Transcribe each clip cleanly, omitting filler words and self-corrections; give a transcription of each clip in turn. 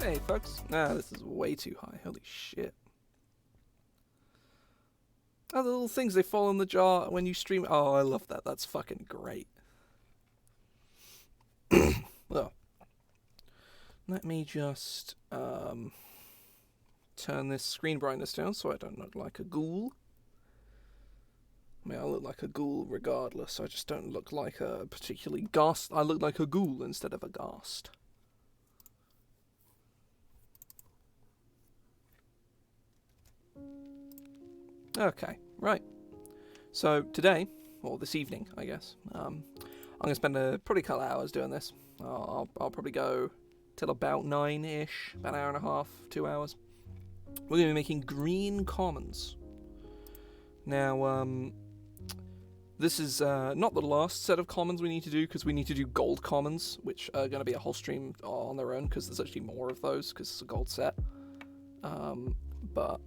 Hey, folks. Nah, this is way too high. Holy shit. Oh, the little things, they fall in the jar when you stream. Oh, I love that. That's fucking great. Well, let me just turn this screen brightness down so I don't look like a ghoul. I mean, I look like a ghoul regardless. I just don't look like a particularly ghast. I look like a ghoul instead of a ghast. Okay, right. So today, or this evening, I guess, I'm going to spend probably a couple hours doing this. I'll probably go till about 9-ish, about an hour and a half, 2 hours. We're going to be making green commons. Now, this is not the last set of commons we need to do, because we need to do gold commons, which are going to be a whole stream on their own, because there's actually more of those, because it's a gold set. But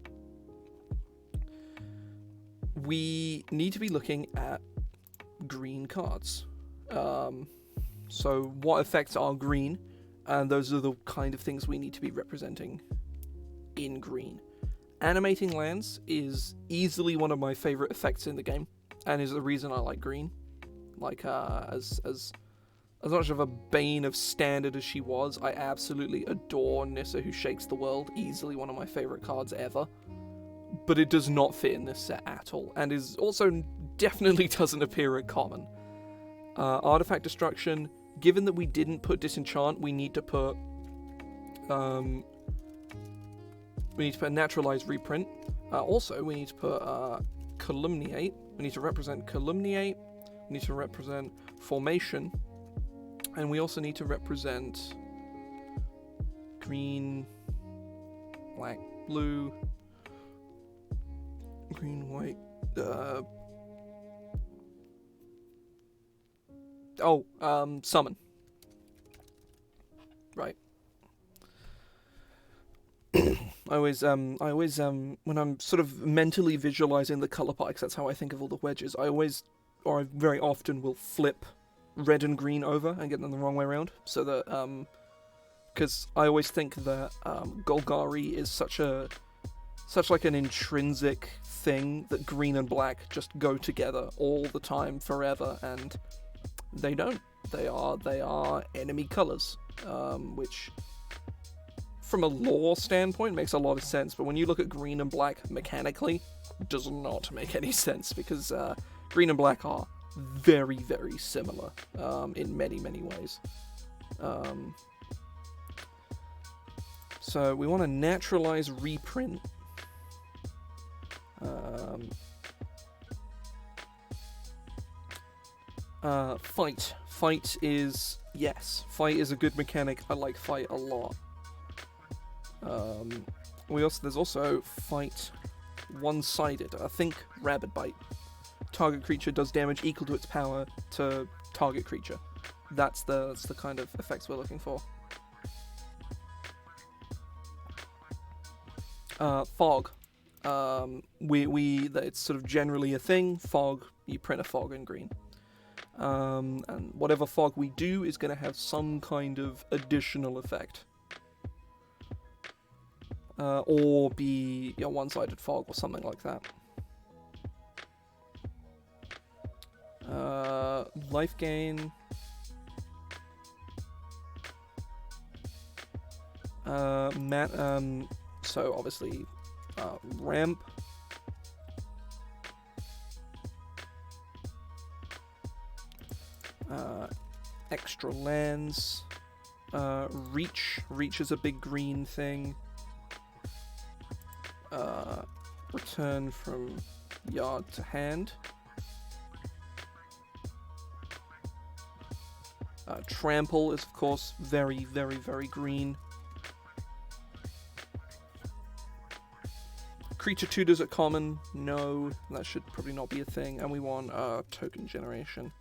we need to be looking at green cards. So what effects are green, and those are the kind of things we need to be representing in green. Animating lands is easily one of my favorite effects in the game, and is the reason I like green. Like, as much of a bane of standard as she was, I absolutely adore Nissa Who Shakes the World, easily one of my favorite cards ever. But it does not fit in this set at all, and is also definitely doesn't appear at common. Artifact Destruction, given that we didn't put Disenchant, we need to put a Naturalized Reprint. Also, we need to put Calumniate. We need to represent Calumniate. We need to represent Formation. And we also need to represent green, black, blue, green, white, summon. Right. I always, when I'm sort of mentally visualizing the color packs, that's how I think of all the wedges. I very often will flip red and green over and get them the wrong way around, so that, because I always think that Golgari is such like an intrinsic thing that green and black just go together all the time, forever, and they don't. They are enemy colors, which, from a lore standpoint, makes a lot of sense, but when you look at green and black mechanically, does not make any sense, because green and black are very, very similar in many, many ways. So we want to naturalize reprint. Fight. Fight is a good mechanic. I like fight a lot. There's also fight one-sided. I think Rabid Bite. Target creature does damage equal to its power to target creature. That's the kind of effects we're looking for. Fog. It's sort of generally a thing. Fog, you print a fog in green. And whatever fog we do is going to have some kind of additional effect. Or be a one-sided fog or something like that. Life gain. So obviously, ramp. Extra lands. Reach. Reach is a big green thing. Return from yard to hand. Trample is, of course, very, very, very green. Creature tutors at common, no, that should probably not be a thing. And we want token generation.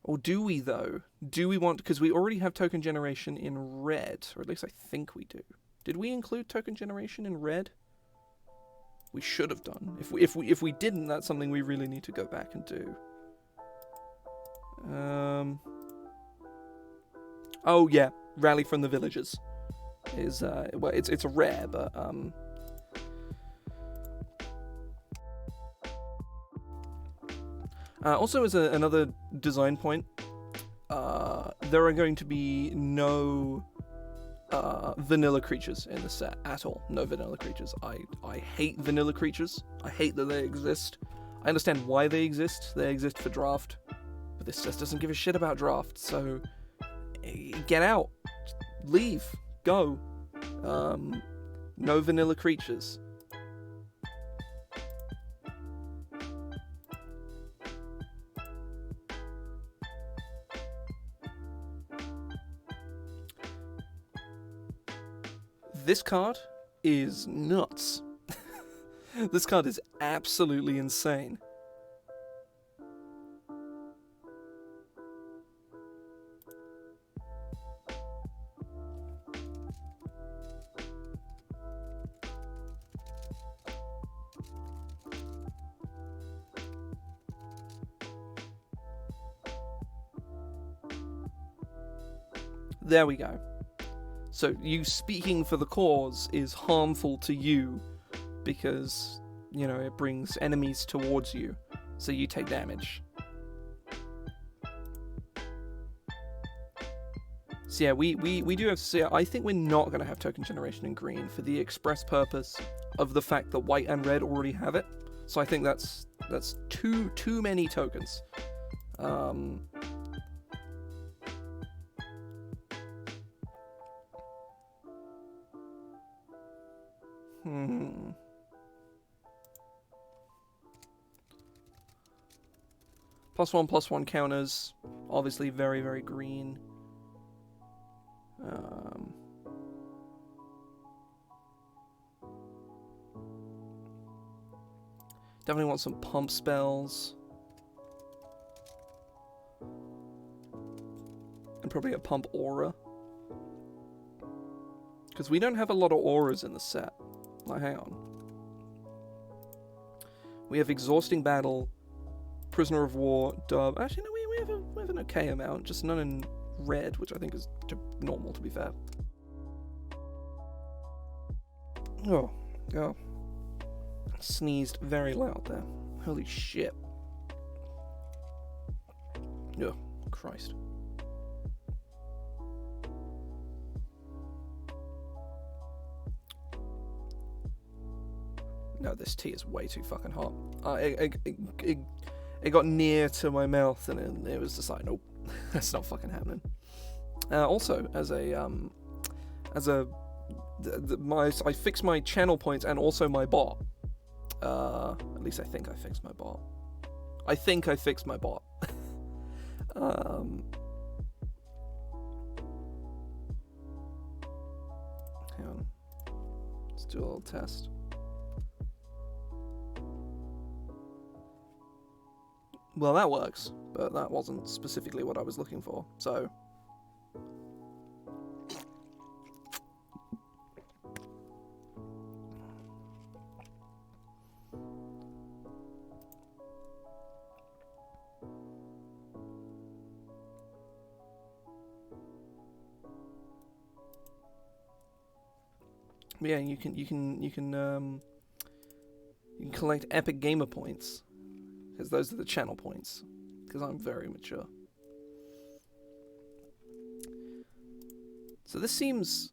Or do we, though? Do we want, because we already have token generation in red, or at least I think we do. Did we include token generation in red? We should have done. If we didn't, that's something we really need to go back and do. Oh yeah, Rally from the Villagers. is well, it's a rare, but also as another design point, there are going to be no vanilla creatures in the set at all. No vanilla creatures. I hate vanilla creatures. I hate that they exist. I understand why they exist. They exist for draft, but this just doesn't give a shit about draft. So get out, leave, go. No vanilla creatures. This card is nuts. This card is absolutely insane. There we go. So you speaking for the cause is harmful to you because, you know, it brings enemies towards you, so you take damage. So yeah, we do have to see. I think we're not going to have token generation in green for the express purpose of the fact that white and red already have it. So I think that's too many tokens. +1/+1 counters, obviously very, very green. Definitely want some pump spells. And probably a pump aura. Because we don't have a lot of auras in the set. Like, hang on. We have Exhausting Battle, Prisoner of War, Dub. Actually, no, we have an okay amount, just none in red, which I think is normal, to be fair. Oh. Sneezed very loud there. Holy shit. Oh, Christ. No, this tea is way too fucking hot. It got near to my mouth and it was just like, nope, that's not fucking happening. Also, I fixed my channel points and also my bot. At least I think I fixed my bot. Hang on. Let's do a little test. Well, that works, but that wasn't specifically what I was looking for, so... Yeah, you can collect epic gamer points. Because those are the channel points. Because I'm very mature. So this seems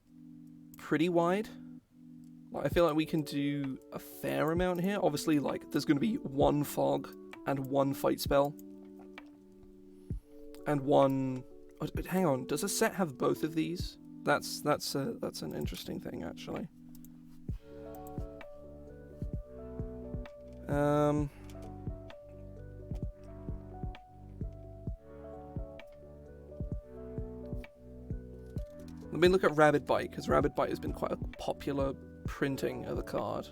pretty wide. Like, I feel like we can do a fair amount here. Obviously, like, there's going to be one fog and one fight spell. And one... Oh, but hang on, does a set have both of these? That's an interesting thing, actually. Let me look at Rabid Bite, because Rabid Bite has been quite a popular printing of the card.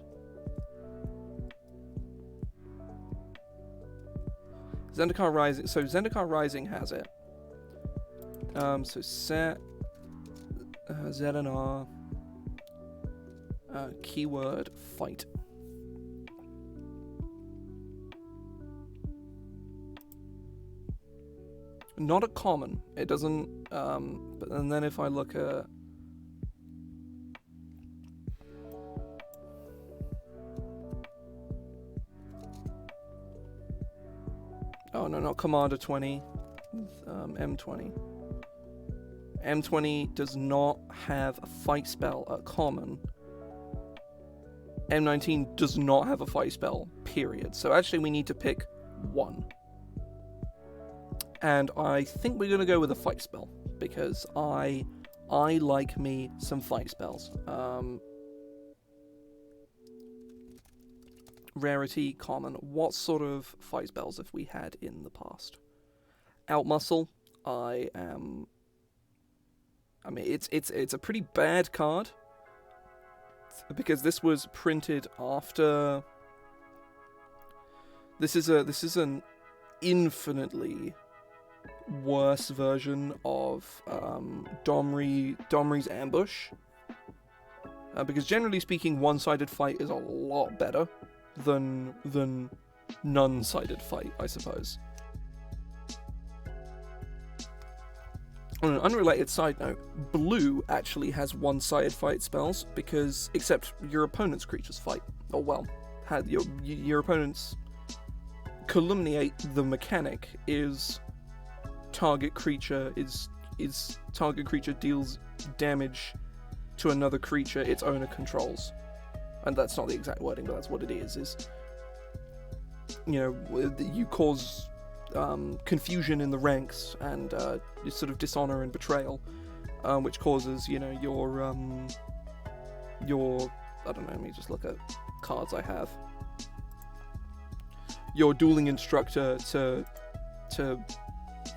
Zendikar Rising. So Zendikar Rising has it. So set ZNR keyword fight. Not a common. It doesn't. And then if I look at Oh no, not Commander 20. M20. M20 does not have a fight spell at common. M19 does not have a fight spell, period. So actually we need to pick one. And I think we're going to go with a fight spell, because I like me some fight spells. Rarity, common. What sort of fight spells have we had in the past? Outmuscle. I mean, it's a pretty bad card, because this was printed after. This is an infinitely worse version of Domri's Ambush, because generally speaking, one-sided fight is a lot better than none-sided fight, I suppose. On an unrelated side note, blue actually has one-sided fight spells, because except your opponent's creatures fight, or well, had your opponent's Calumniate, the mechanic is target creature deals damage to another creature its owner controls. And that's not the exact wording, but that's what it is, you know, you cause confusion in the ranks, and sort of dishonor and betrayal, which causes, you know, your I don't know, let me just look at cards I have. Your dueling instructor to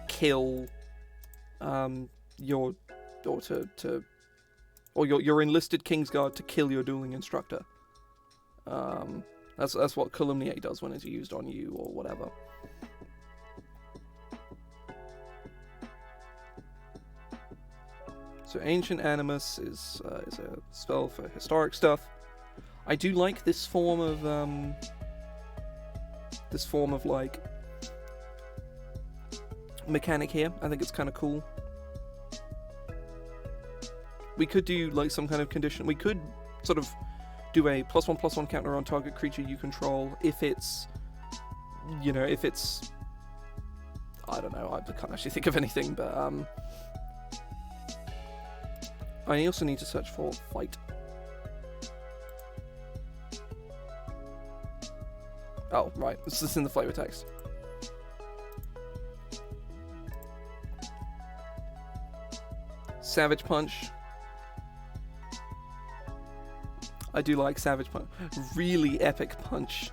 kill your enlisted Kingsguard to kill your dueling instructor. That's what Calumniate does when it's used on you or whatever. So Ancient Animus is a spell for historic stuff. I do like this form of like mechanic here. I think it's kind of cool. We could do like some kind of condition. We could sort of do a +1/+1 counter on target creature you control if it's, you know, if it's, I don't know, I can't actually think of anything, but I also need to search for fight. Oh, right, this is in the flavor text. Savage Punch. I do like Savage Punch. Really Epic Punch.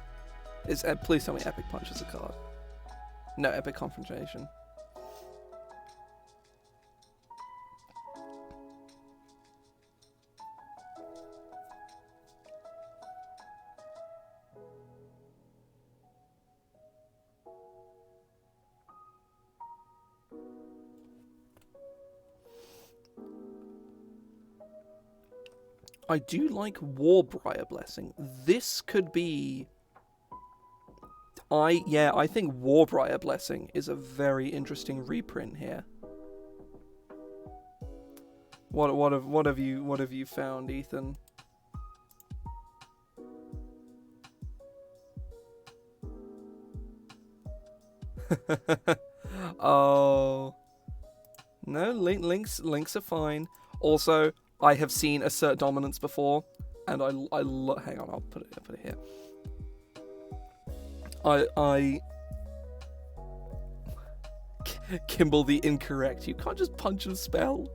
Please tell me Epic Punch is a card. No, Epic Confrontation. I do like Warbriar Blessing. This could be... I think Warbriar Blessing is a very interesting reprint here. What have you found, Ethan? Oh no, links are fine. Also, I have seen Assert Dominance before, and hang on, I'll put it here. Kimball the incorrect. You can't just punch a spell.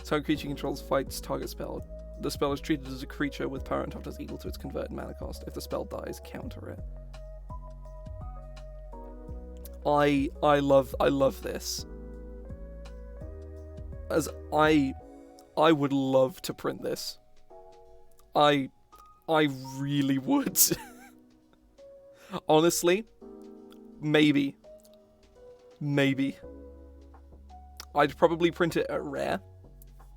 Target creature controls fights target spell. The spell is treated as a creature with power and toughness equal to its converted mana cost. If the spell dies, counter it. I love this. As I would love to print this. I really would. Honestly, maybe. I'd probably print it at rare,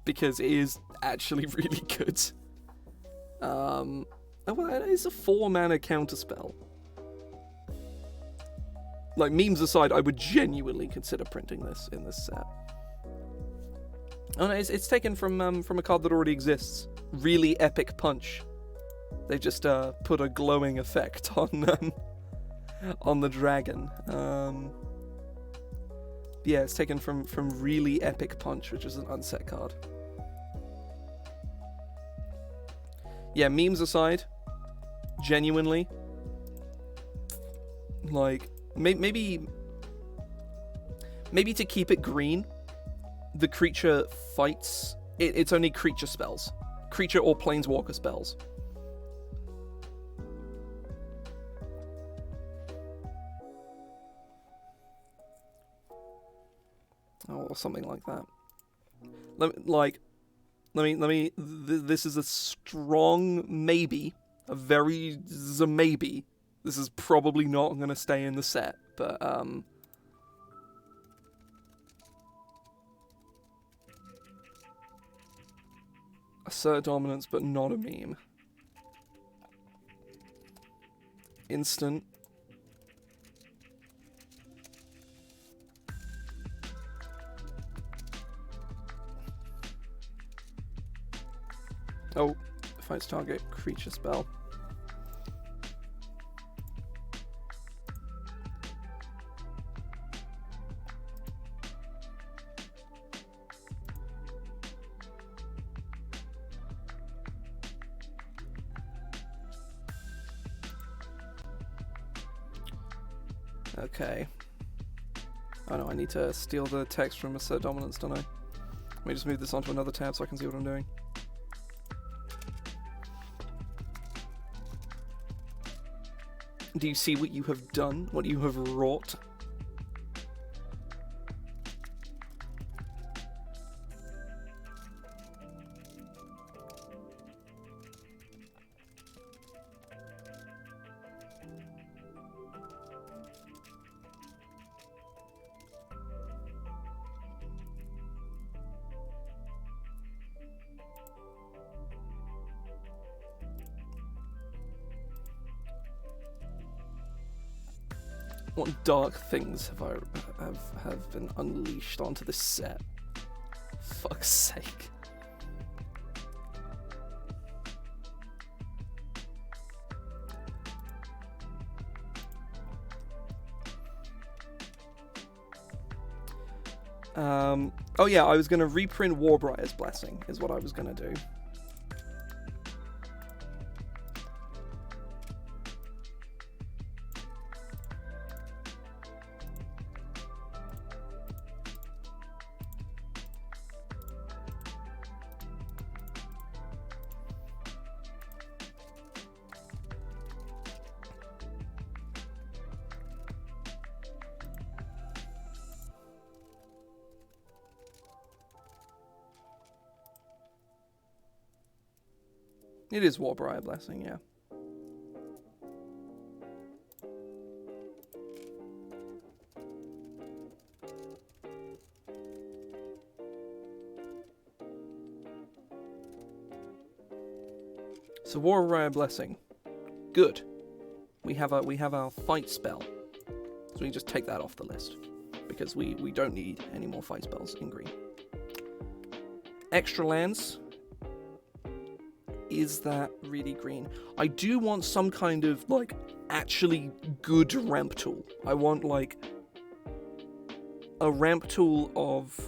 because it is actually really good. Well, it is a 4-mana counterspell. Like, memes aside, I would genuinely consider printing this in this set. Oh no, it's taken from a card that already exists. Really Epic Punch. They just put a glowing effect on on the dragon. Yeah, it's taken from Really Epic Punch, which is an unset card. Yeah, memes aside, genuinely, like, maybe to keep it green, the creature fights, it's only creature spells. Creature or planeswalker spells. Or something like that. This is a strong maybe, a very maybe. This is probably not going to stay in the set, but assert dominance, but not a meme. Instant. Oh, fights target creature spell. Okay. Oh no, I need to steal the text from Assert Dominance, don't I? Let me just move this onto another tab so I can see what I'm doing. Do you see what you have done? What you have wrought? What dark things have been unleashed onto this set? Fuck's sake. Oh yeah, I was gonna reprint Warbriar's Blessing, is what I was gonna do. It is Warbriar Blessing, yeah. So Warbriar Blessing, good. We have our fight spell, so we just take that off the list because we don't need any more fight spells in green. Extra lands. Is that really green? I do want some kind of, like, actually good ramp tool. I want, like, a ramp tool of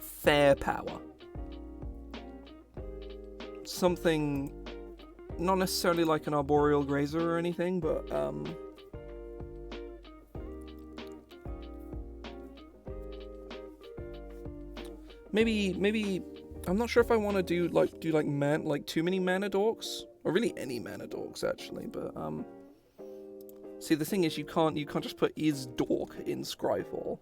fair power. Something, not necessarily like an Arboreal Grazer or anything, but, maybe I'm not sure if I want to do too many mana dorks, or really any mana dorks actually. But see, the thing is, you can't just put is dork in Scryfall.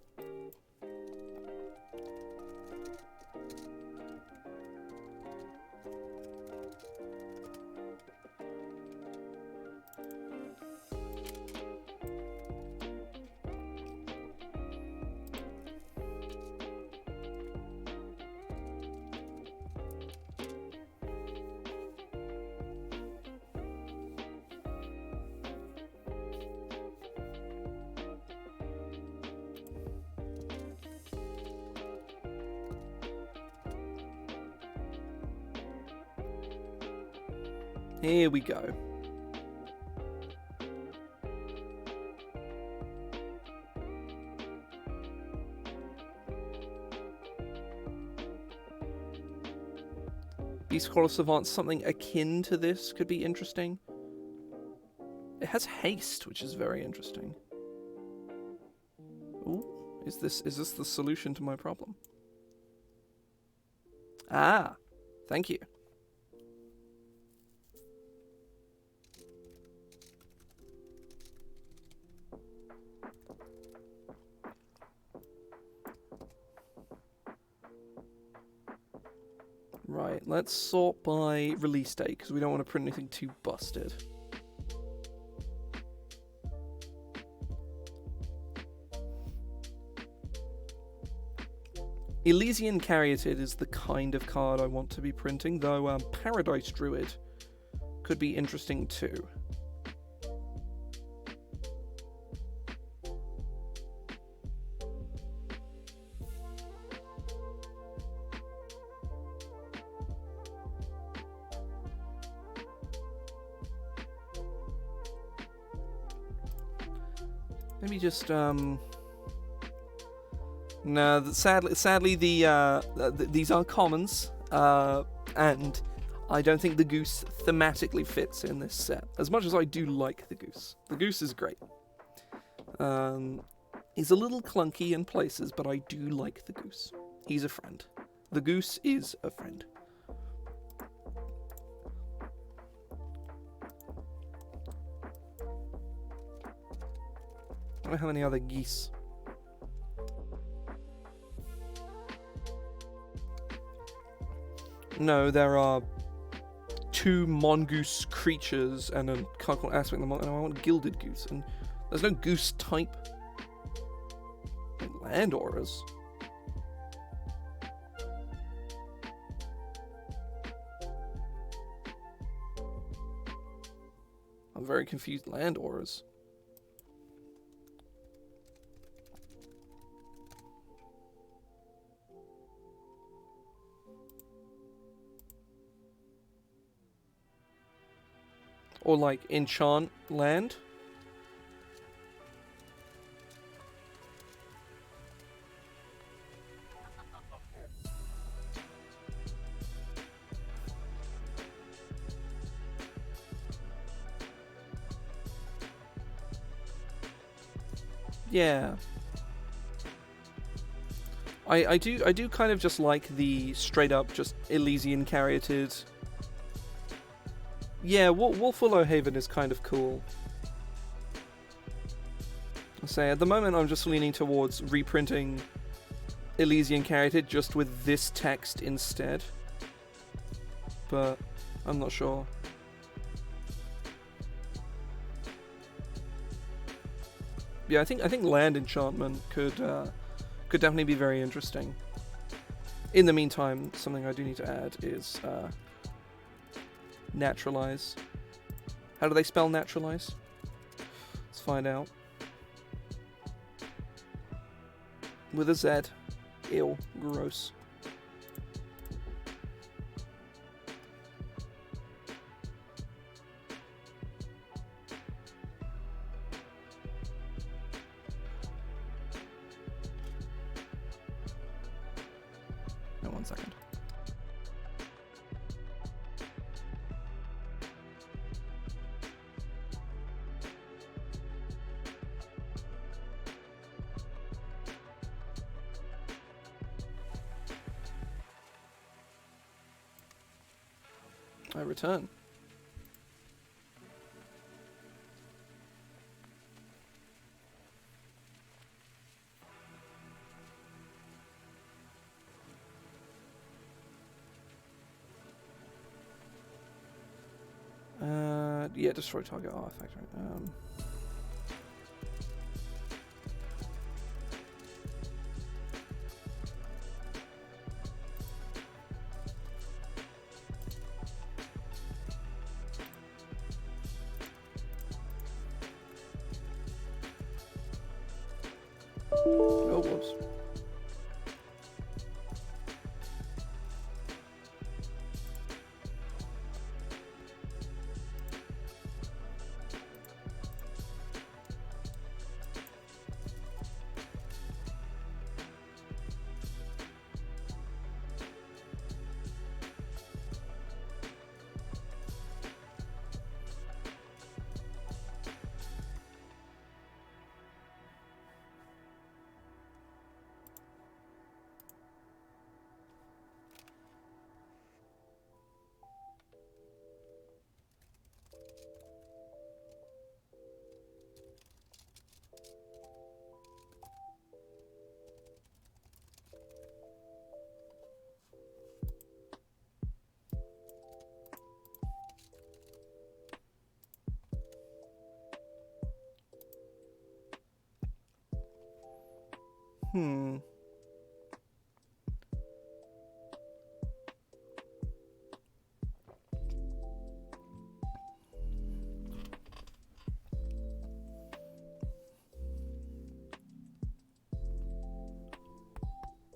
Here we go. Beast Crawler Savant, something akin to this could be interesting. It has haste, which is very interesting. Ooh, is this the solution to my problem? Ah, thank you. Right, let's sort by release date, because we don't want to print anything too busted. Elysian Caryatid is the kind of card I want to be printing, though Paradise Druid could be interesting too. Maybe just no. Sadly, these are commons, and I don't think the goose thematically fits in this set. As much as I do like the goose is great. He's a little clunky in places, but I do like the goose. He's a friend. The goose is a friend. I don't have any other geese. No, there are 2 mongoose creatures and a card called Aspect of the and I want Gilded Goose, and there's no goose type. Like land auras. I'm very confused. Land auras. Or like enchant land. Yeah. I do kind of just like the straight up just Elysian Caryatid. Yeah, Wolf Willow Haven is kind of cool. I say at the moment I'm just leaning towards reprinting Elysian Caryatid just with this text instead. But I'm not sure. Yeah, I think land enchantment could definitely be very interesting. In the meantime, something I do need to add is naturalize. How do they spell naturalize? Let's find out. With a Z. Ew. Gross. No, 1 second. I return. Yeah, destroy target artifact. Right. Oh, whoops.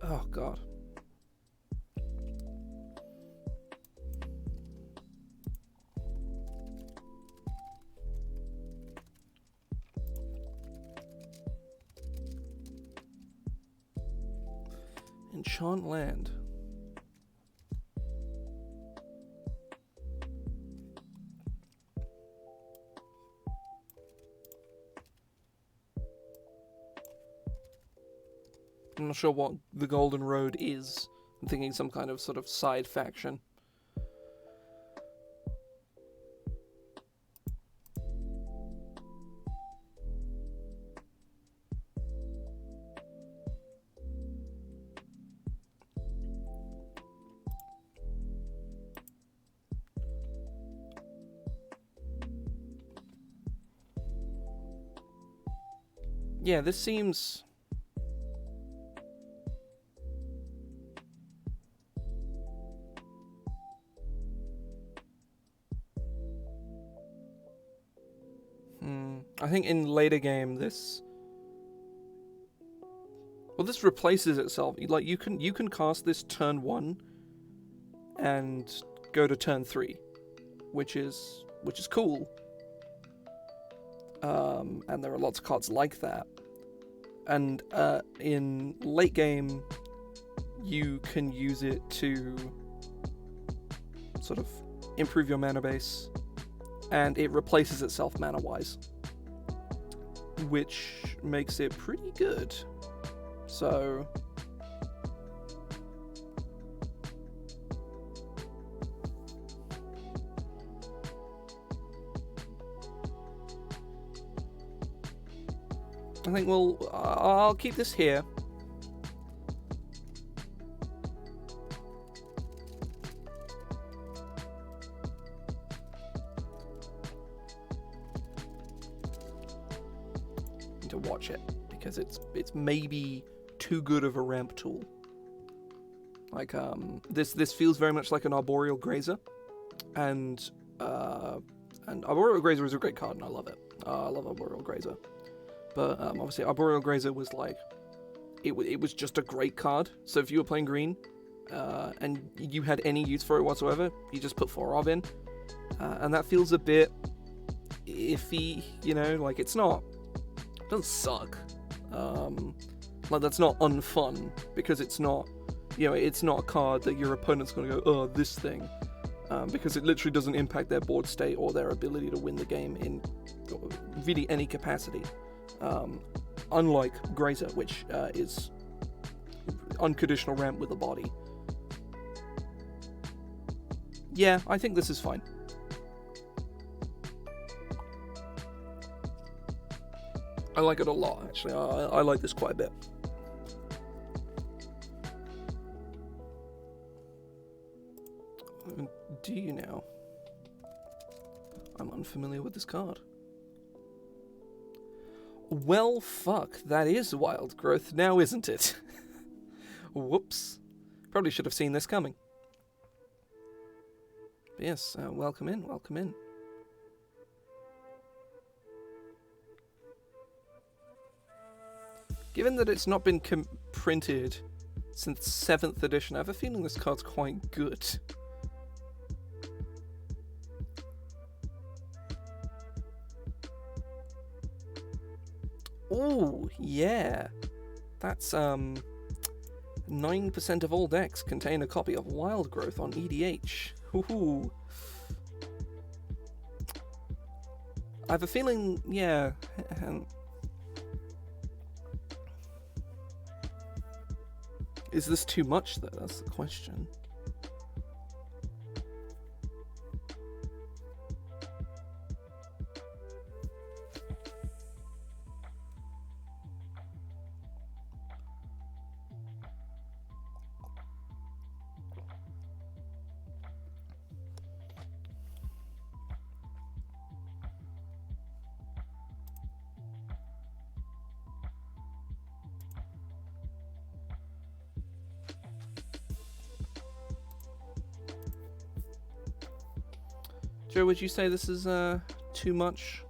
Oh, God. Enchant land. I'm not sure what the Golden Road is. I'm thinking some kind of sort of side faction. Yeah, this seems... I think in later game this... Well, this replaces itself. Like, you can cast this turn 1 and go to turn 3, which is cool. And there are lots of cards like that. And in late game, you can use it to sort of improve your mana base, and it replaces itself mana-wise, which makes it pretty good. So... I think I'll keep this here. To watch it, because it's maybe too good of a ramp tool. Like this feels very much like an Arboreal Grazer, and Arboreal Grazer is a great card, and I love it. I love Arboreal Grazer. But obviously, Arboreal Grazer was like, it was just a great card. So if you were playing green, and you had any use for it whatsoever, you just put 4 of in, and that feels a bit iffy. You know, like it doesn't suck. Like that's not unfun, because it's not, it's not a card that your opponent's gonna go, oh, this thing, because it literally doesn't impact their board state or their ability to win the game in really any capacity. Unlike Grazer, which is unconditional ramp with a body. Yeah, I think this is fine. I like it a lot, actually. I like this quite a bit. Do you now? I'm unfamiliar with this card. Well, fuck, that is wild growth now, isn't it? Whoops. Probably should have seen this coming. But yes, welcome in, welcome in. Given that it's not been printed since 7th edition, I have a feeling this card's quite good. Oh, yeah. That's, 9% of all decks contain a copy of Wild Growth on EDH. Ooh. I have a feeling, yeah. Is this too much, though? That's the question. Joe, would you say this is too much?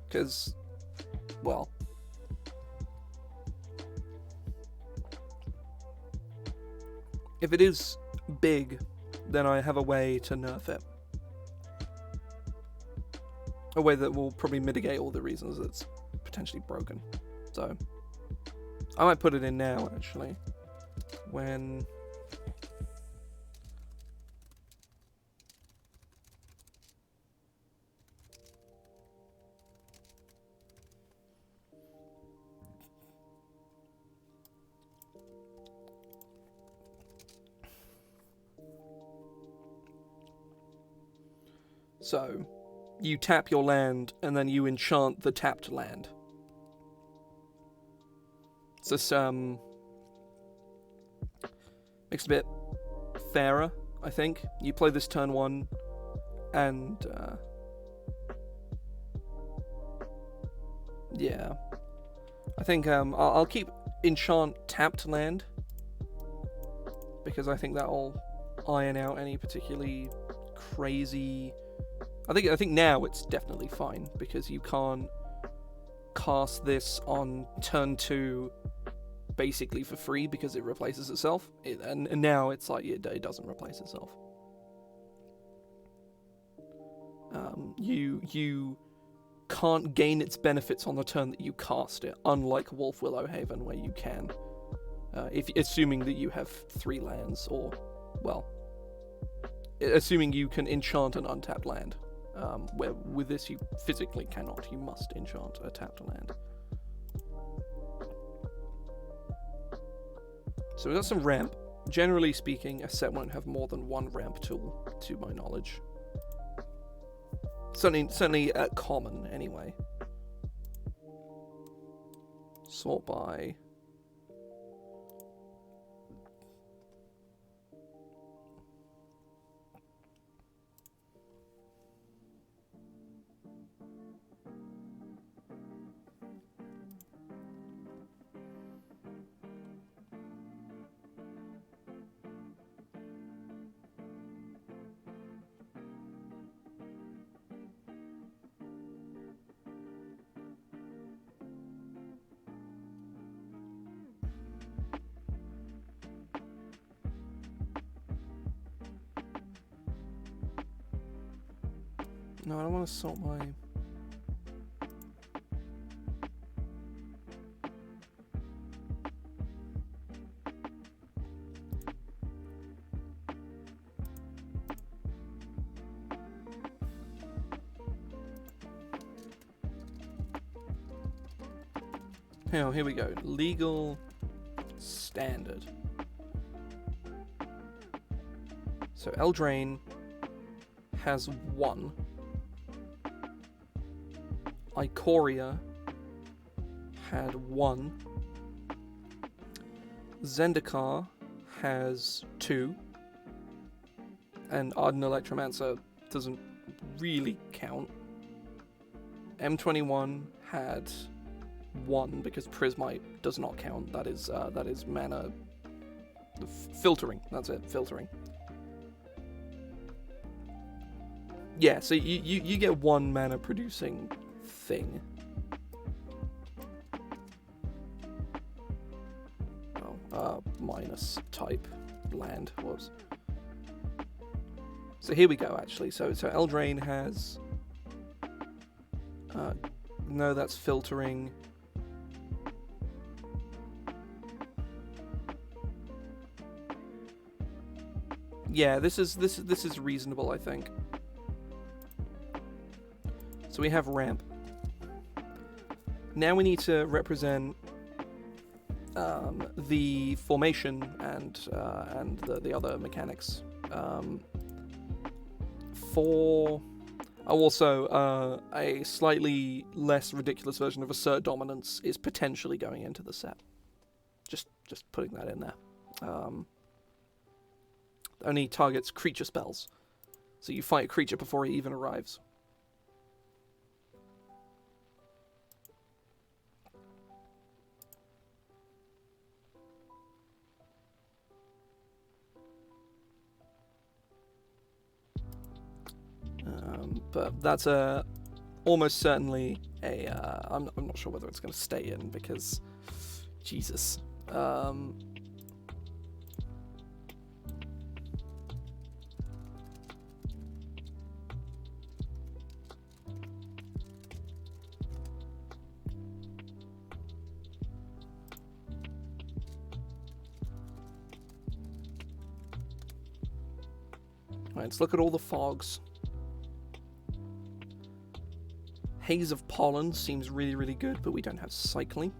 Because, well, if it is big, then I have a way to nerf it. A way that will probably mitigate all the reasons it's potentially broken. So, I might put it in now, actually. When... So, you tap your land, and then you enchant the tapped land. So this, makes it a bit fairer, I think. You play this turn 1, and, yeah. I think, I'll keep enchant tapped land, because I think that'll iron out any particularly crazy... I think now it's definitely fine, because you can't cast this on turn 2 basically for free because it replaces itself. And now it's like it doesn't replace itself. You can't gain its benefits on the turn that you cast it, unlike Wolf Willow Haven, where you can. Assuming that you have 3 lands, or, well, assuming you can enchant an untapped land. Where with this you physically cannot. You must enchant a tapped land. So we've got some ramp. Generally speaking, a set won't have more than 1 ramp tool, to my knowledge. Certainly at common, anyway. Sort by... No, I don't want to sort my... Oh, here we go. Legal standard. So Eldraine has 1. Ikoria had 1. Zendikar has 2. And Ardent Electromancer doesn't really count. M21 had 1 because Prismite does not count. That is mana filtering. That's it, filtering. Yeah, so you get 1 mana producing thing. Oh, minus type land was. So here we go. Actually, so Eldraine has. No, that's filtering. Yeah, this is reasonable, I think. So we have ramp. Now we need to represent the formation and the other mechanics. Also, a slightly less ridiculous version of Assert Dominance is potentially going into the set. Just putting that in there. Only targets creature spells, so you fight a creature before he even arrives. but that's almost certainly a. I'm not sure whether it's going to stay in because, Jesus. Right, let's look at all the fogs. Haze of Pollen seems really, really good, but we don't have cycling.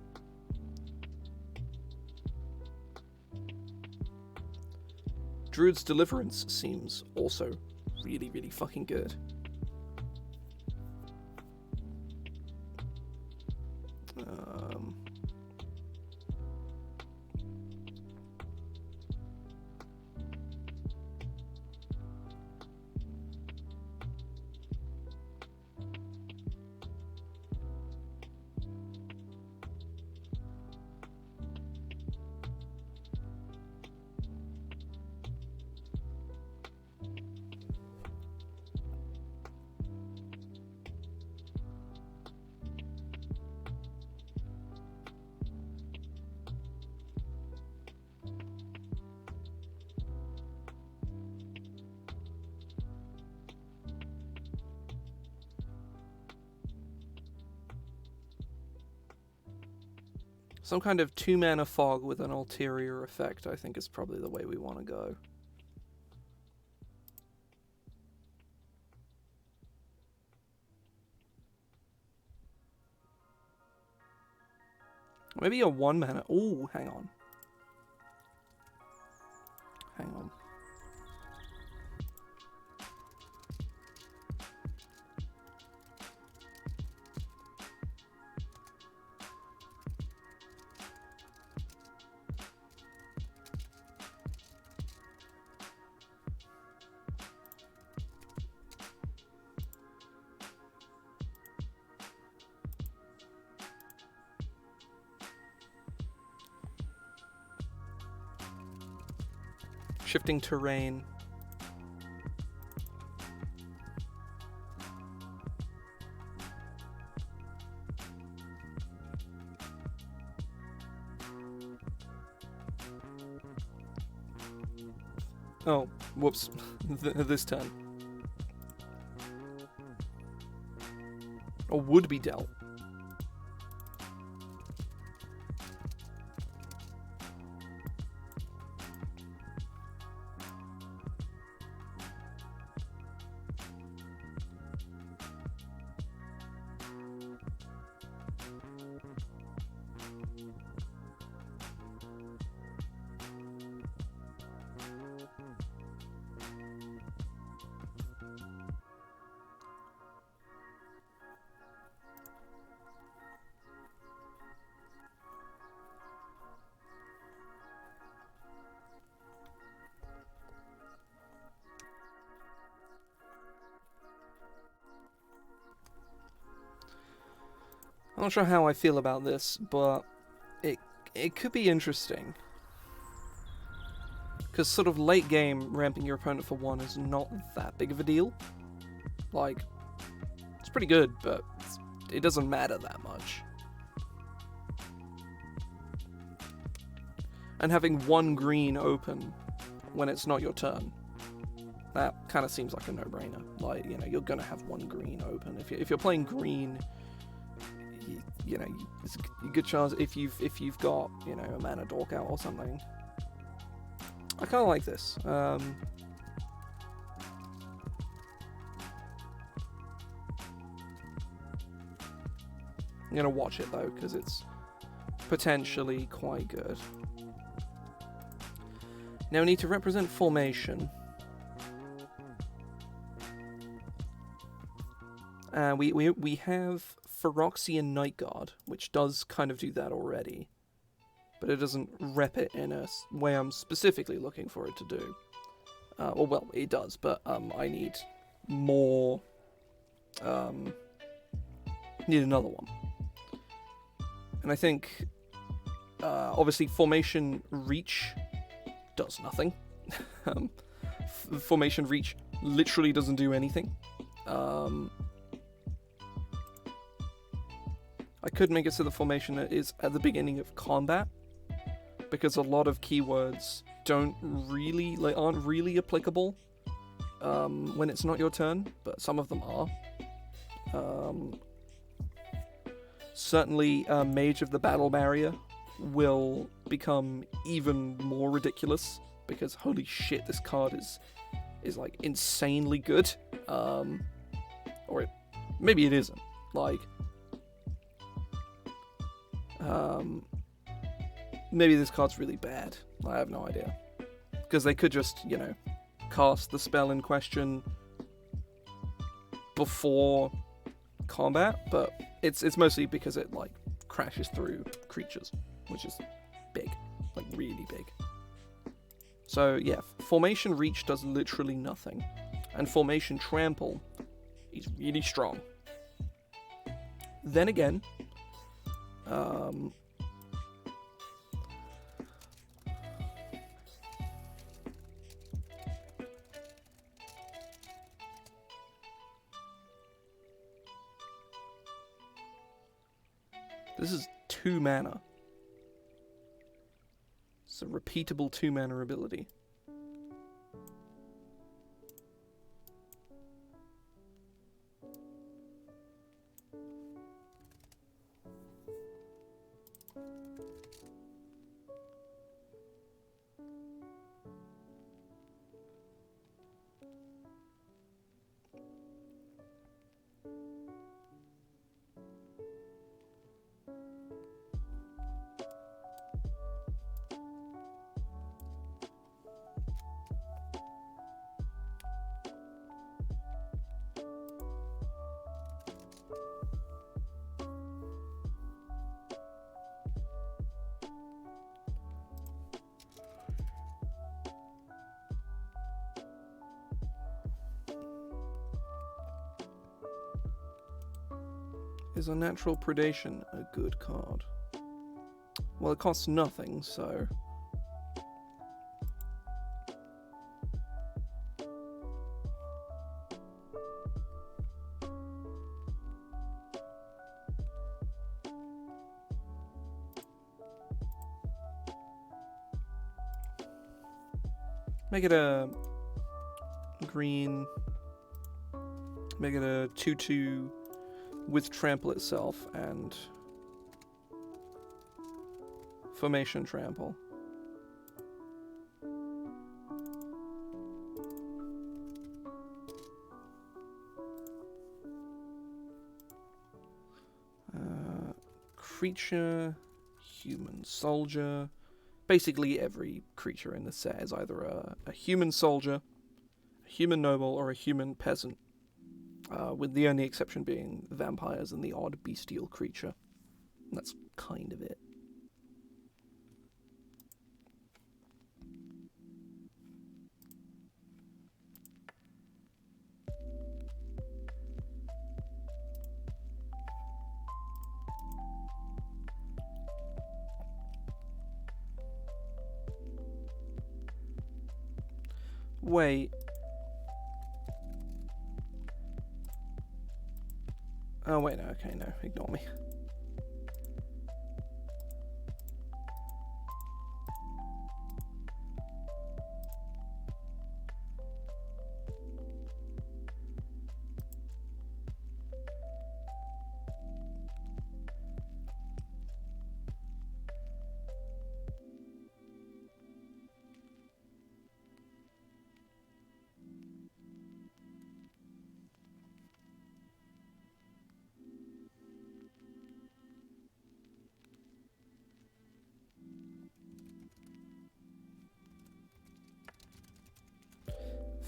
Druid's Deliverance seems also really, really fucking good. Some kind of 2-mana fog with an ulterior effect, I think, is probably the way we want to go. Maybe a 1-mana. Ooh, hang on. Hang on. Shifting terrain. Oh, whoops. This turn. Or would be dealt. I'm not sure how I feel about this, but it could be interesting. Because sort of late game, ramping your opponent for 1 is not that big of a deal. Like, it's pretty good, but it doesn't matter that much. And having 1 green open when it's not your turn, that kind of seems like a no-brainer. Like, you know, you're gonna have 1 green open. If you're playing green, you know, it's a good chance if you've got, you know, a mana dork out or something. I kind of like this. I'm gonna watch it though, because it's potentially quite good. Now we need to represent formation. We have Phyrexian Night Guard, which does kind of do that already, but it doesn't rep it in a way I'm specifically looking for it to do. Well, it does, but I need more. Need another one, and I think obviously Formation Reach does nothing. Formation Reach literally doesn't do anything. I could make it so the formation is at the beginning of combat, because a lot of keywords aren't really applicable when it's not your turn, but some of them are. Certainly, Mage of the Battle Barrier will become even more ridiculous, because holy shit, this card is like insanely good. Maybe it isn't. Like, maybe this card's really bad. I have no idea. Because they could just, cast the spell in question before combat, but it's mostly because it, like, crashes through creatures, which is big. Like, really big. So, yeah, Formation Reach does literally nothing. And Formation Trample is really strong. Then again, this is 2 mana. It's a repeatable 2 mana ability. Is Unnatural Predation a good card? Well, it costs nothing, so... Make it a green, make it a 2/2 with Trample itself and Formation Trample. Creature, human soldier. Basically every creature in the set is either a human soldier, a human noble, or a human peasant. With the only exception being vampires and the odd bestial creature. And that's kind of it. Wait. Oh, wait, no, okay, no, ignore me.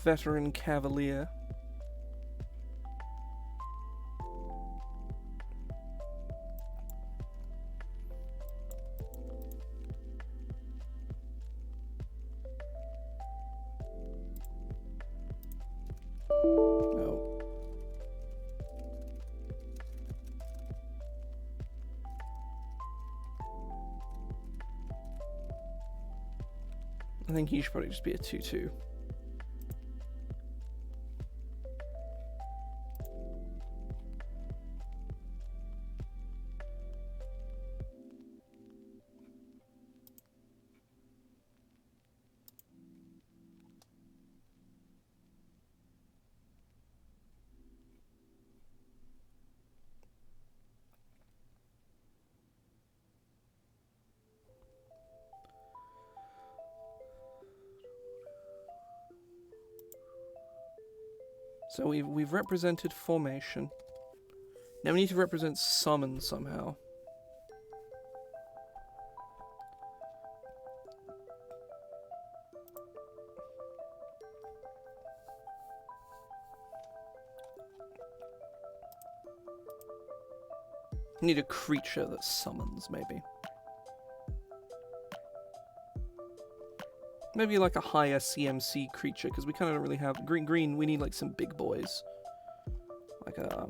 Veteran Cavalier. No. I think he should probably just be a 2/2. So we've represented formation. Now we need to represent summon somehow. We need a creature that summons, maybe. Maybe like a higher CMC creature, because we kind of don't really have... Green, we need like some big boys. Like a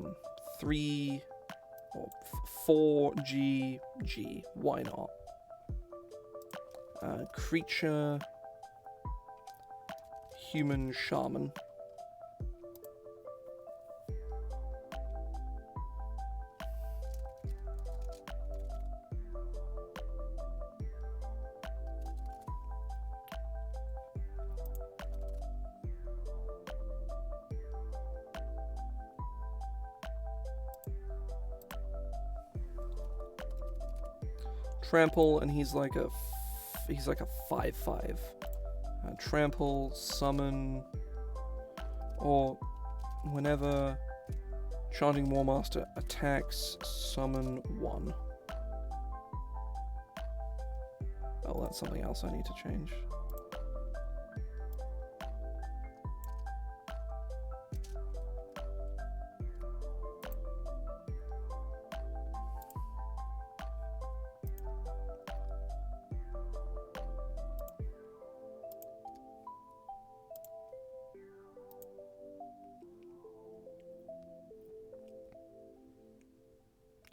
3 or 4G. Why not? Creature... Human shaman. Trample, and he's like a 5/5. Trample, summon, or whenever Chanting Warmaster attacks, summon 1. Oh, that's something else I need to change.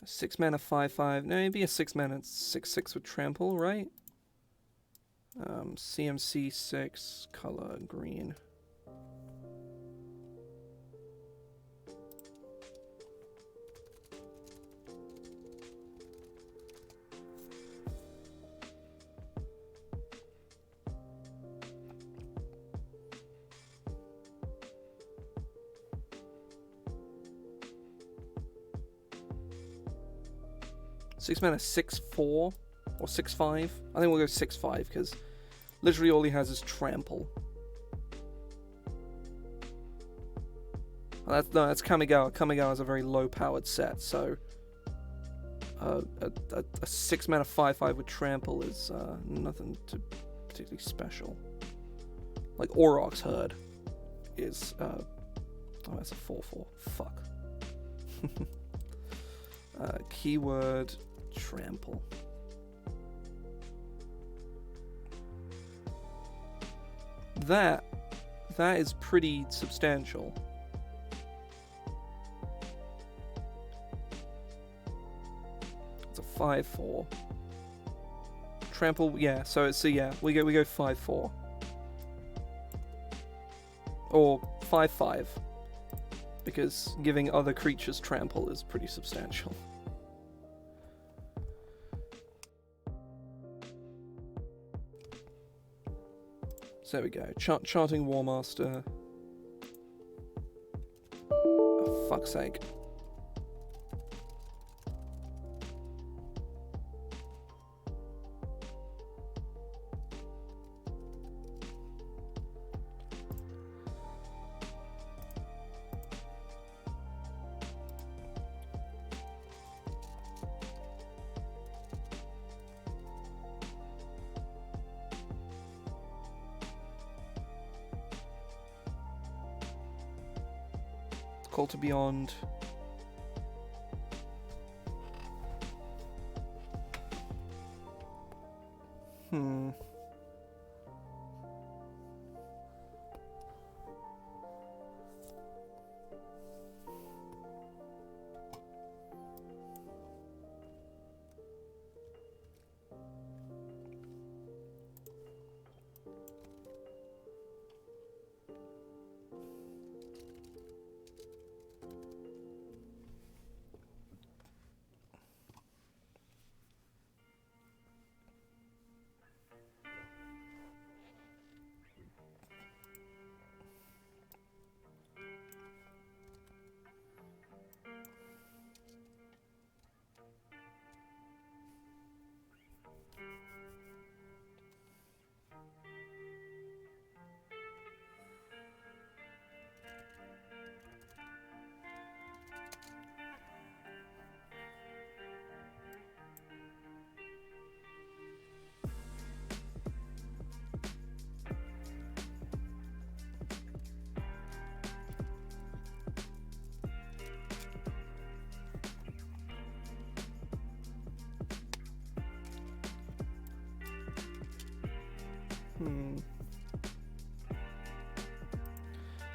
A 6 mana 5/5. No, maybe a 6 mana 6/6 with trample, right? CMC 6, color green. Six mana 6/4 or 6/5. I think we'll go 6/5 because literally all he has is trample. Oh, that's Kamigawa. Kamigawa is a very low-powered set, so a 6 mana 5/5 with trample is nothing particularly special. Like Auroch's Herd is oh, that's a 4/4. Fuck. Keyword trample. That is pretty substantial. It's a 5/4. Trample, yeah. So yeah, we go 5/4 or 5/5 because giving other creatures trample is pretty substantial. So there we go. Chanting Warmaster. Oh, fuck's sake. Call to Beyond.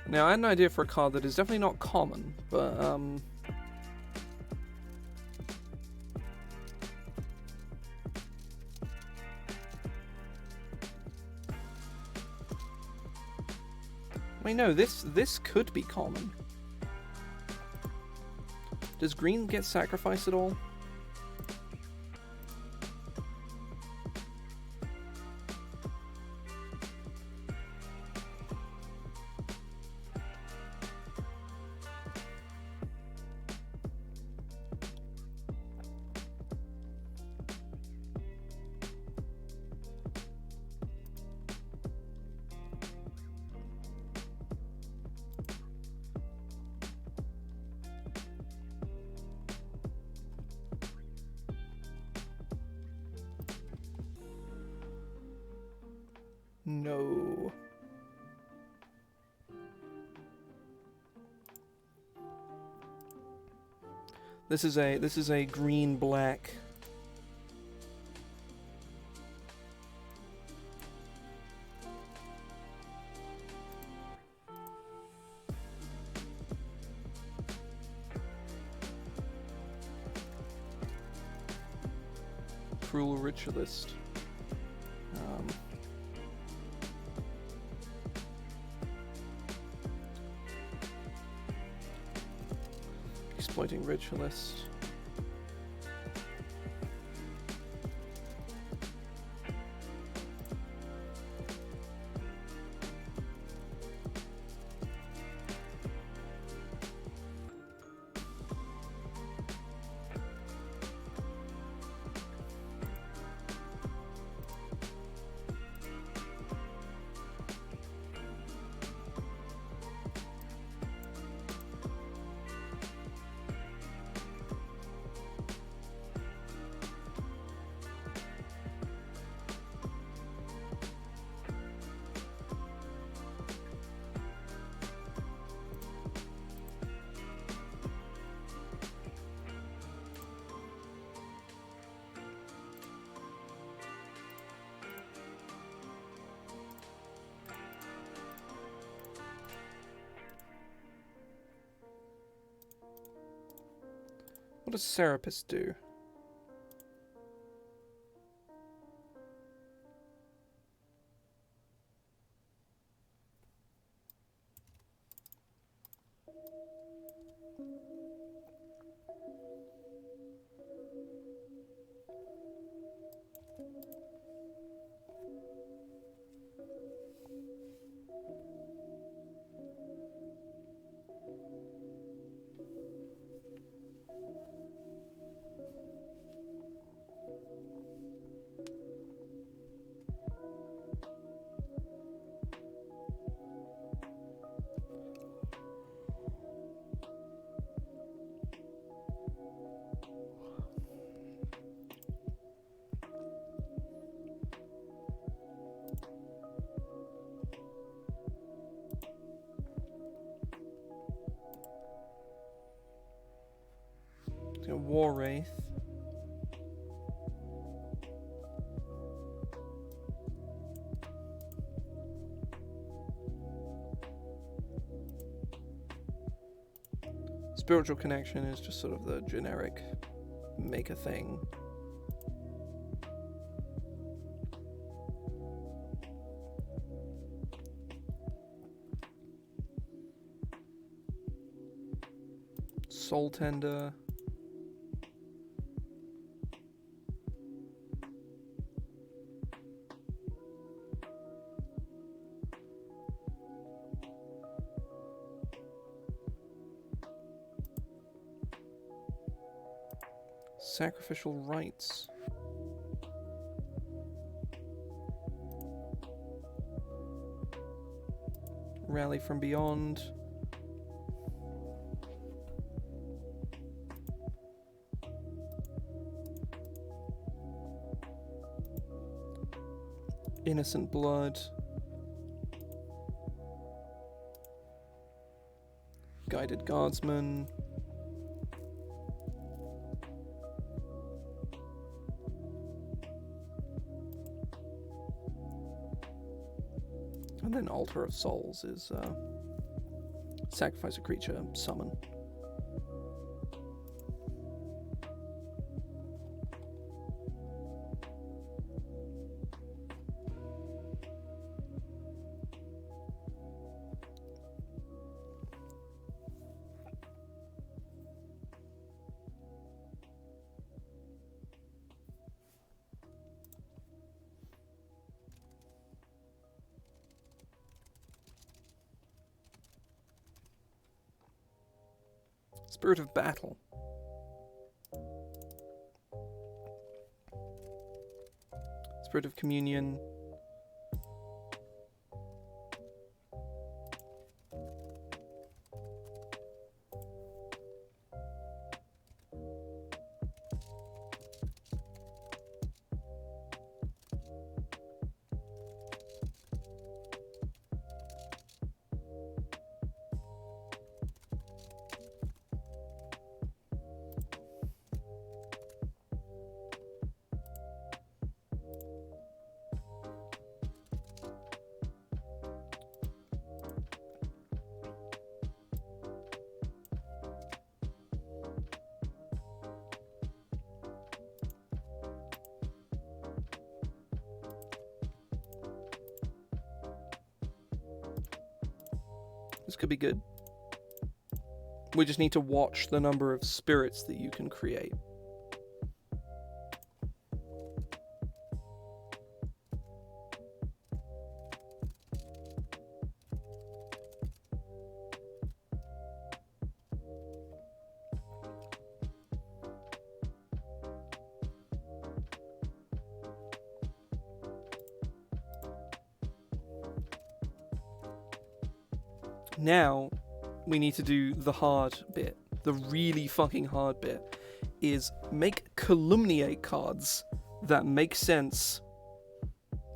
Now, I had an idea for a card that is definitely not common, but, wait, no, this could be common. Does green get sacrificed at all? No. This is a green black. Cruel ritualist. Exploiting ritualist. What does Serapis do? War Wraith. Spiritual Connection is just sort of the generic make a thing. Soul Tender. Sacrificial Rites. Rally from Beyond. Innocent Blood. Guided Guardsman. And then Altar of Souls is sacrifice a creature, summon. Spirit of Battle. Spirit of Communion. This could be good. We just need to watch the number of spirits that you can create. Now, we need to do the hard bit. The really fucking hard bit is make calumniate cards that make sense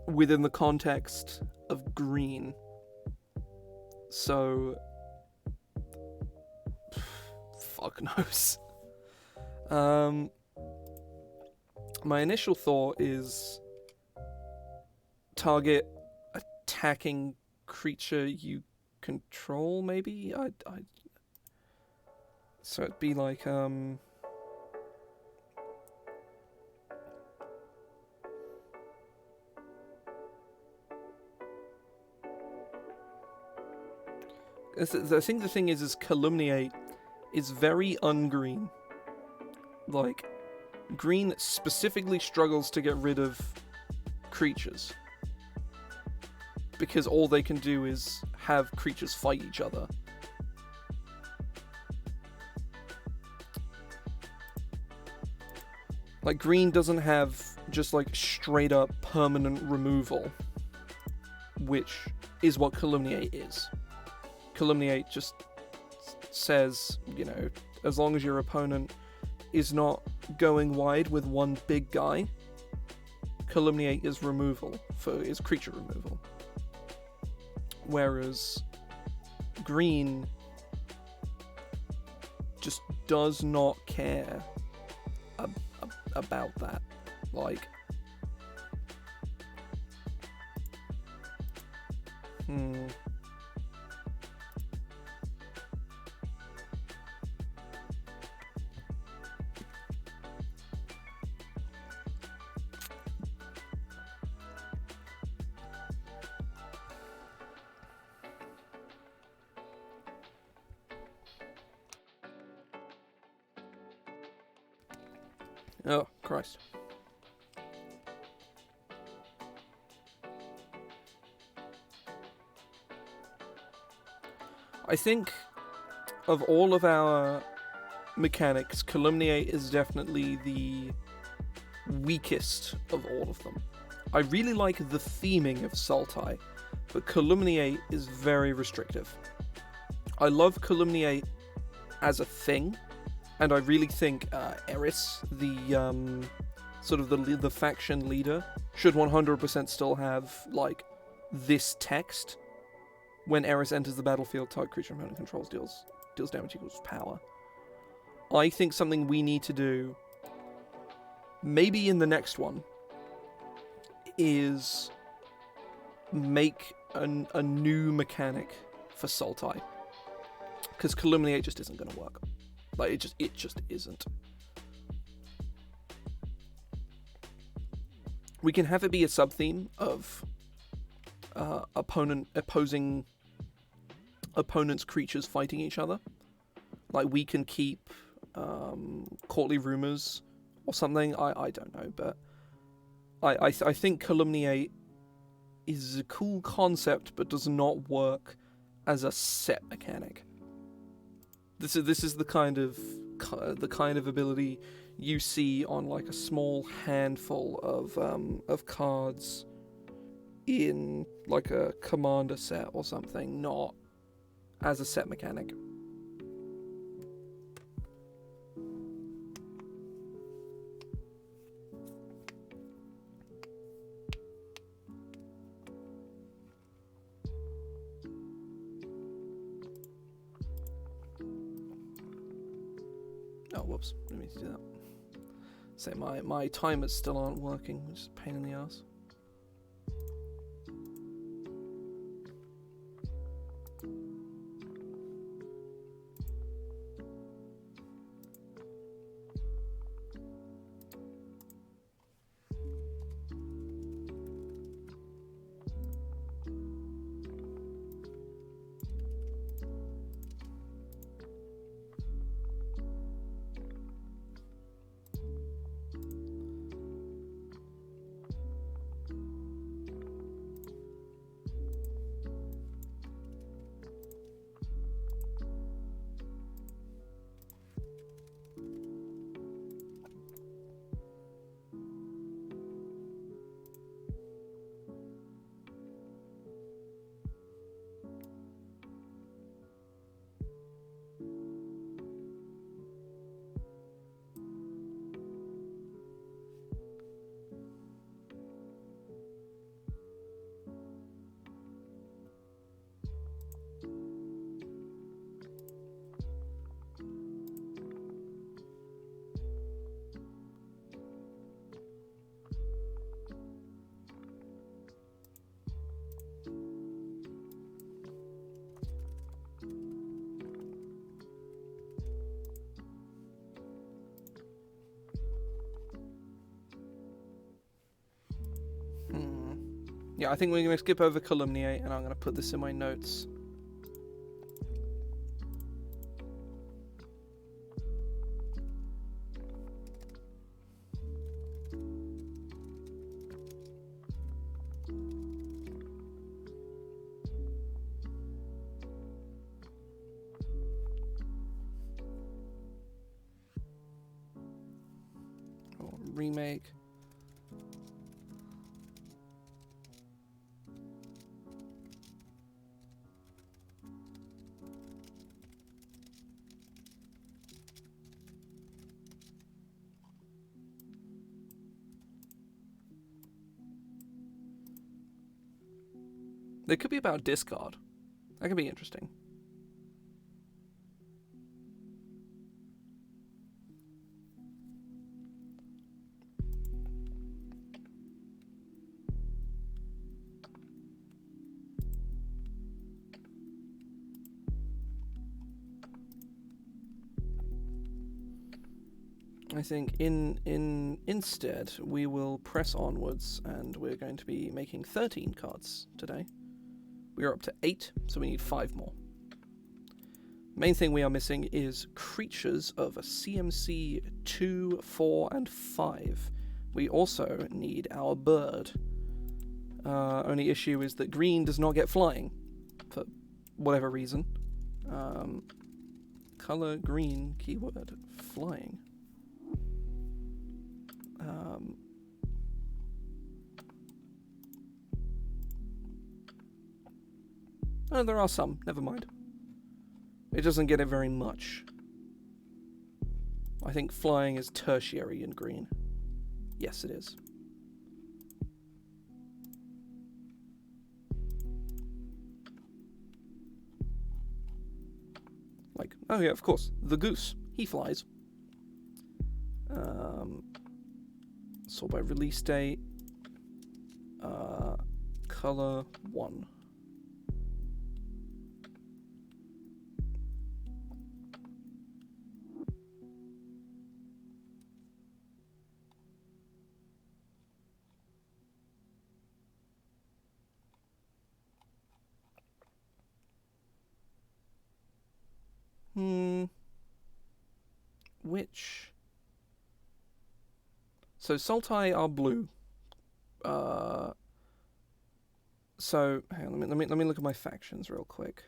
within the context of green. So, fuck knows. My initial thought is target attacking creature you control, maybe? So it'd be like, the thing is calumniate is very ungreen. Like, green specifically struggles to get rid of creatures. Because all they can do is have creatures fight each other. Like, green doesn't have just, like, straight up permanent removal, which is what calumniate is. Calumniate just says, you know, as long as your opponent is not going wide with one big guy, calumniate is removal, is creature removal. Whereas green just does not care about that. Like, oh, Christ. I think of all of our mechanics, calumniate is definitely the weakest of all of them. I really like the theming of Sultai, but calumniate is very restrictive. I love calumniate as a thing, and I really think Eris, the sort of the faction leader, should 100% still have like this text. When Eris enters the battlefield, target creature opponent controls deals damage equals power. I think something we need to do, maybe in the next one, is make a new mechanic for Sultai, because Calumniate just isn't going to work. Like it just isn't. We can have it be a sub-theme of opposing opponents' creatures fighting each other. Like we can keep courtly rumors or something. I don't know, but I think Calumniate is a cool concept, but does not work as a set mechanic. This is the kind of ability you see on like a small handful of cards in like a commander set or something, not as a set mechanic. Oh, whoops, didn't mean to do that. So my timers still aren't working, which is a pain in the ass. Yeah, I think we're going to skip over Calumniate, and I'm going to put this in my notes. Or remake. They could be about discard. That could be interesting. I think instead we will press onwards, and we're going to be making 13 cards today. We are up to 8, so we need 5 more. Main thing we are missing is creatures of a CMC 2, 4, and 5. We also need our bird. Only issue is that green does not get flying, for whatever reason. Color green, keyword flying. Oh, there are some. Never mind. It doesn't get it very much. I think flying is tertiary in green. Yes, it is. Like, oh yeah, of course. The goose. He flies. Sort by release date. Color 1. which... So Sultai are blue. So hang on, let me look at my factions real quick.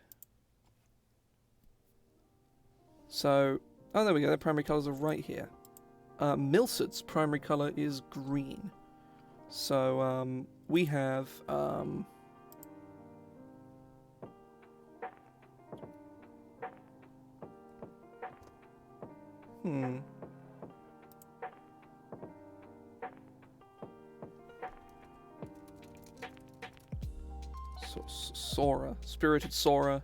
So, oh, there we go. Their primary colors are right here. Milsard's primary color is green. So we have Sora, Spirited Sora.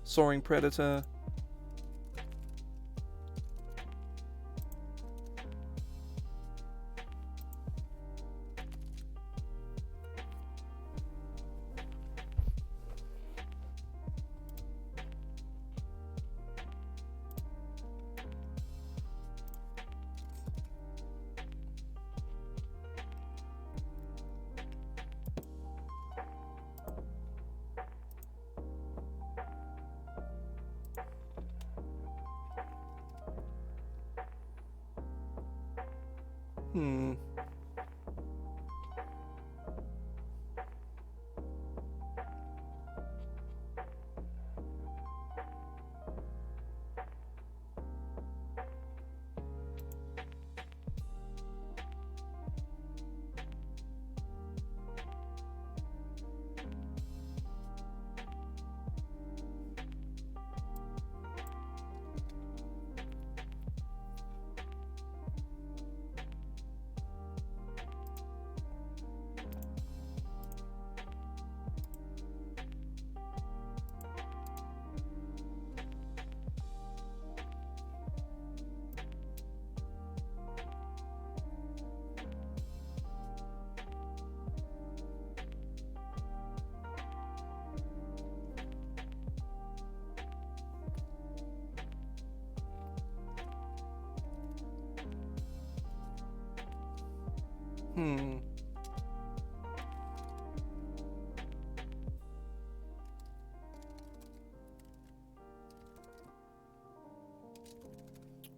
Soaring Predator.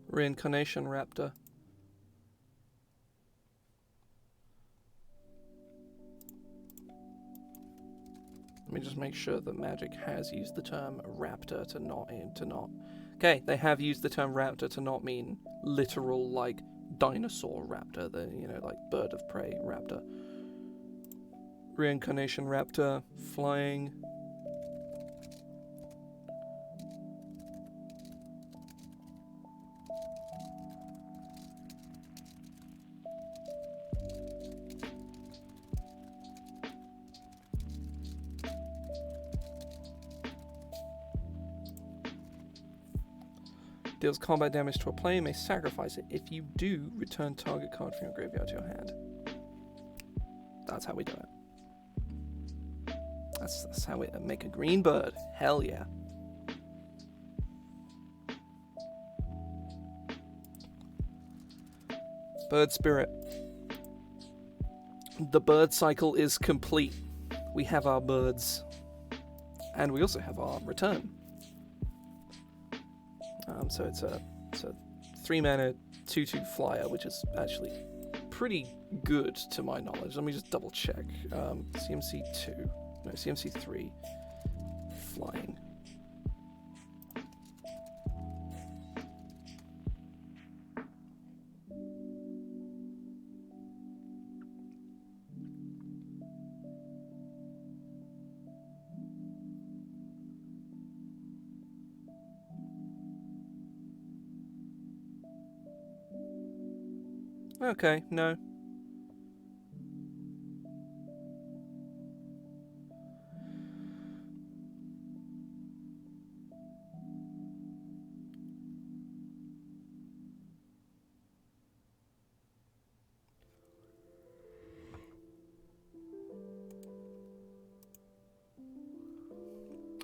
Reincarnation Raptor. Let me just make sure that Magic has used the term raptor to not. Okay, they have used the term raptor to not mean literal, like, dinosaur raptor, the, you know, like, bird of prey raptor. Reincarnation Raptor, flying. Deals combat damage to a player, may sacrifice it. If you do, return target card from your graveyard to your hand. That's how we do it. That's how we make a green bird. Hell yeah. Bird Spirit. The bird cycle is complete. We have our birds. And we also have our return. So it's a 3-mana 2/2 flyer, which is actually pretty good to my knowledge. Let me just double check. CMC 2, no, CMC 3, flying. Okay, no.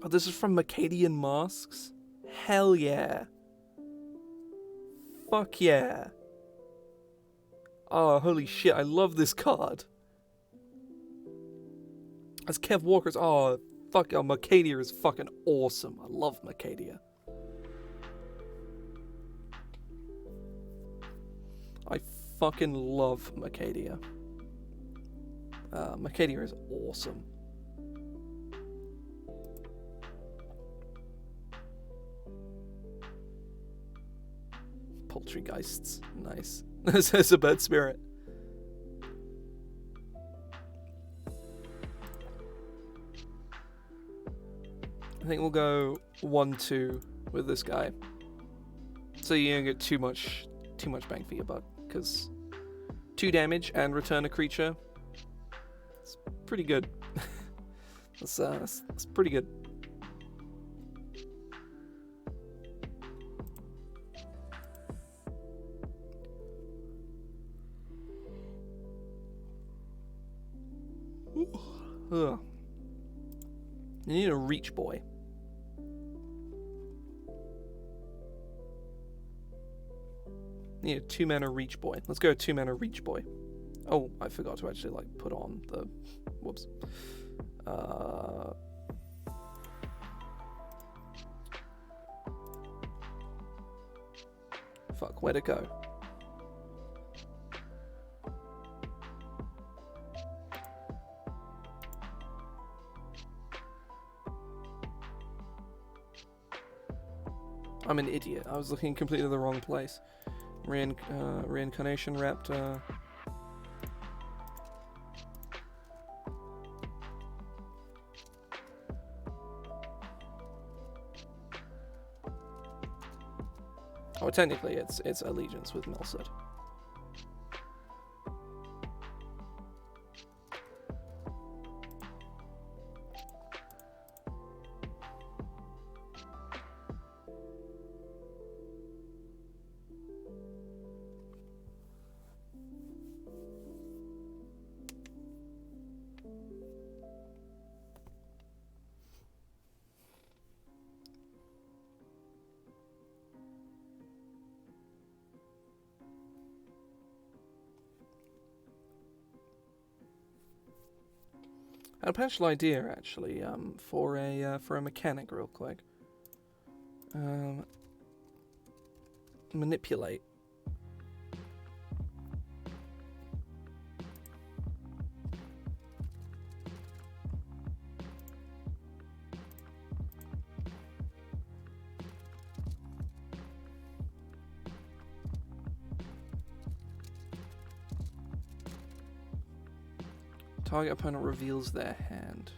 Oh, this is from Mercadian Masks? Hell yeah. Fuck yeah. Oh, holy shit, I love this card. As Kev Walker's, oh, fuck, oh, Mercadia is fucking awesome. I love Mercadia. I fucking love Mercadia. Mercadia is awesome. Poultrygeists, nice. That's a bad spirit. I think we'll go 1-2 with this guy, so you don't get too much bang for your buck. Because 2 damage and return a creature, it's pretty good. that's pretty good. Ugh. You need a reach boy. Need a 2-mana reach boy. Let's go 2-mana reach boy. Oh, I forgot to actually like put on the. Whoops. Fuck, where'd it go? I'm an idiot. I was looking completely the wrong place. Reincarnation Raptor. Oh, technically it's Allegiance with Melcet. I had a potential idea actually, for a mechanic real quick. Manipulate. Target opponent reveals their hand.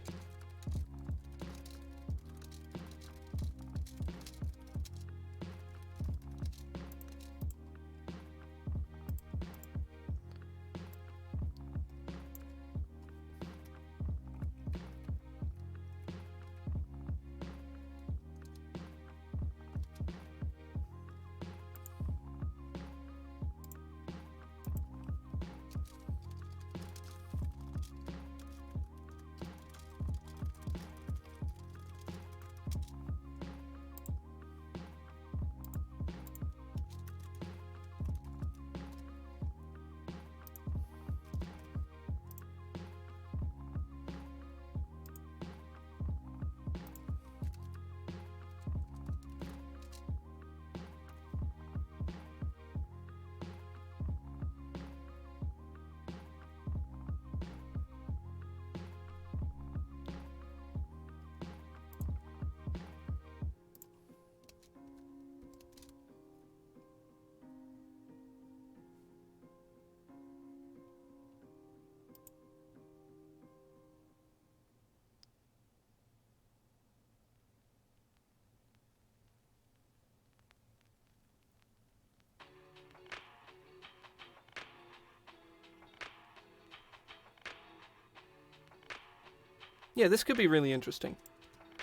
Yeah, this could be really interesting.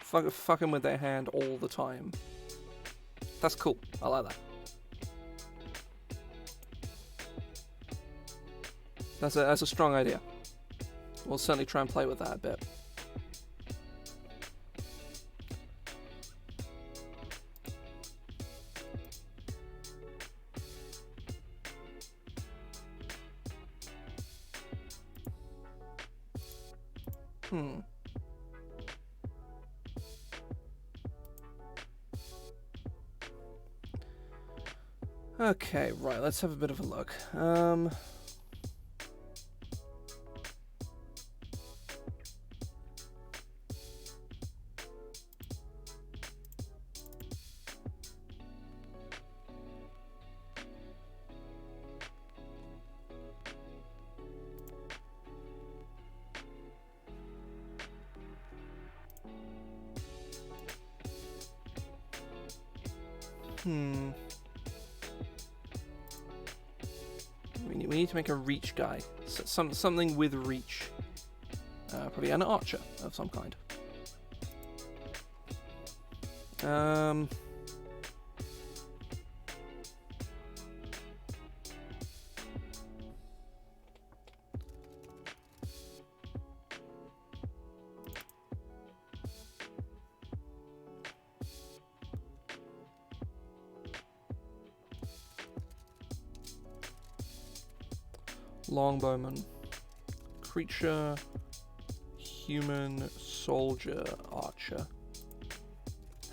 Fucking with their hand all the time. That's cool. I like that. That's a strong idea. We'll certainly try and play with that a bit. Hmm. Okay, right, let's have a bit of a look. We need to make a reach guy. Something with reach. Probably an archer of some kind. 'Longbowman. Creature, human, soldier, archer.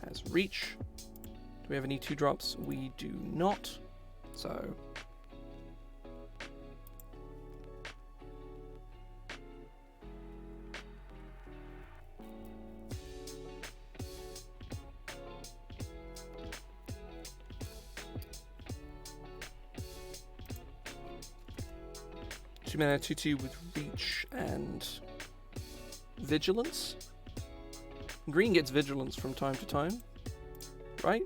Has reach. Do we have any 2-drops? We do not. So... mana 2/2 with reach and vigilance. Green gets vigilance from time to time, right?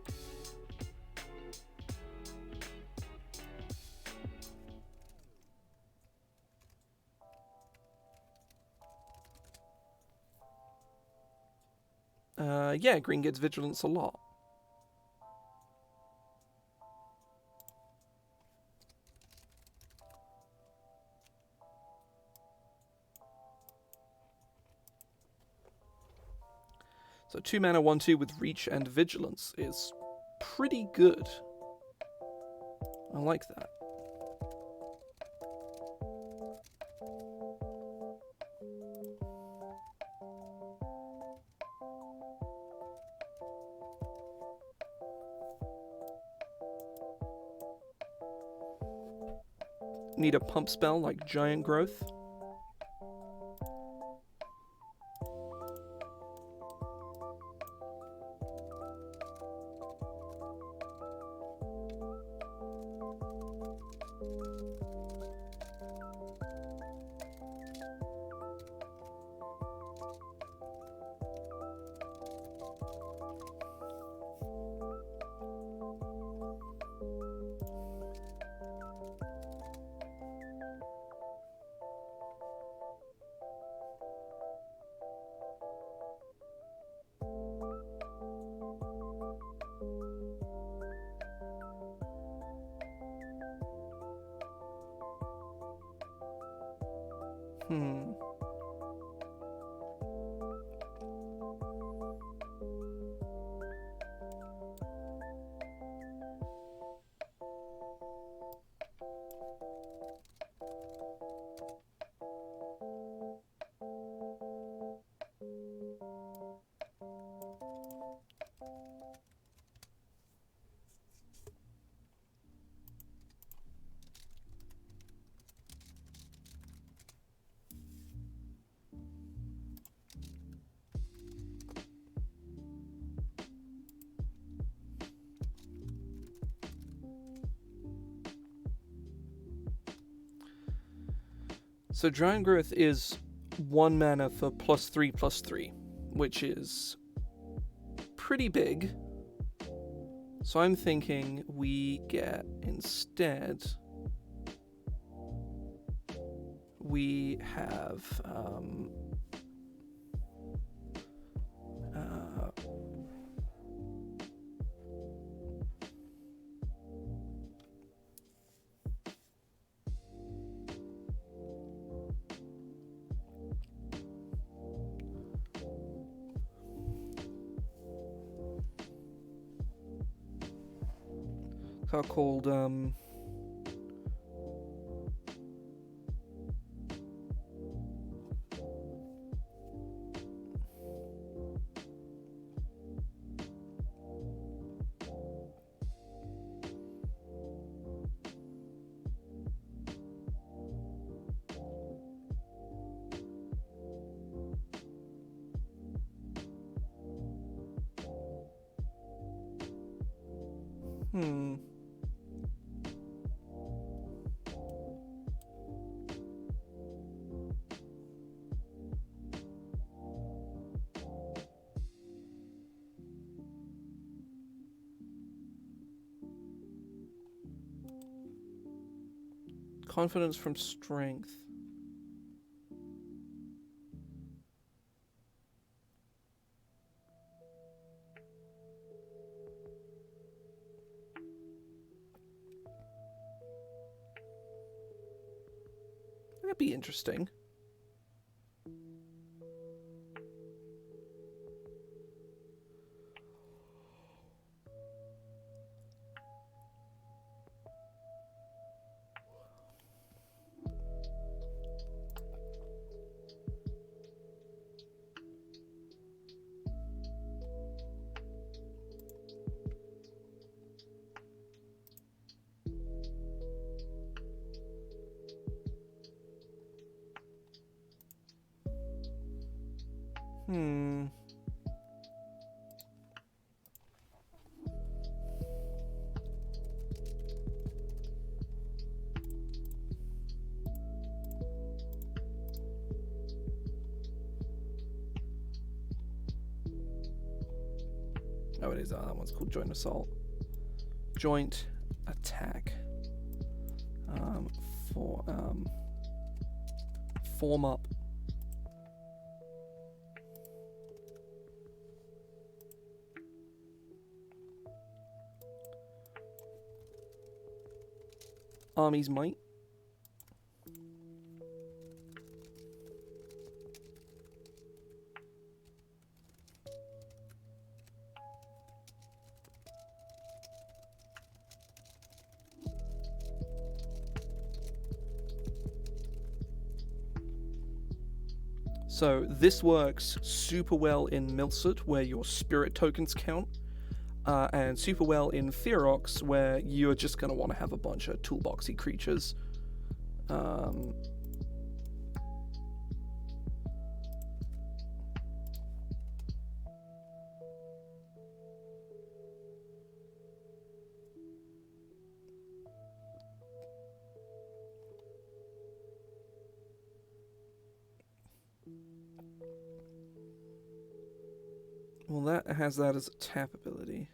Yeah, green gets vigilance a lot. So 2 mana 1/2 with reach and vigilance is pretty good. I like that. Need a pump spell like Giant Growth. So Giant Growth is 1 mana for +3/+3, which is pretty big. So I'm thinking we get, instead, we have called Hmm. Confidence from strength. That'd be interesting. Hmm. Oh, it is. That one's called Joint Assault. Joint Attack. Form up. Army's Might. So this works super well in Milsut, where your spirit tokens count, and super well in Ferox, where you're just going to want to have a bunch of toolboxy creatures. Well, that has that as a tap ability.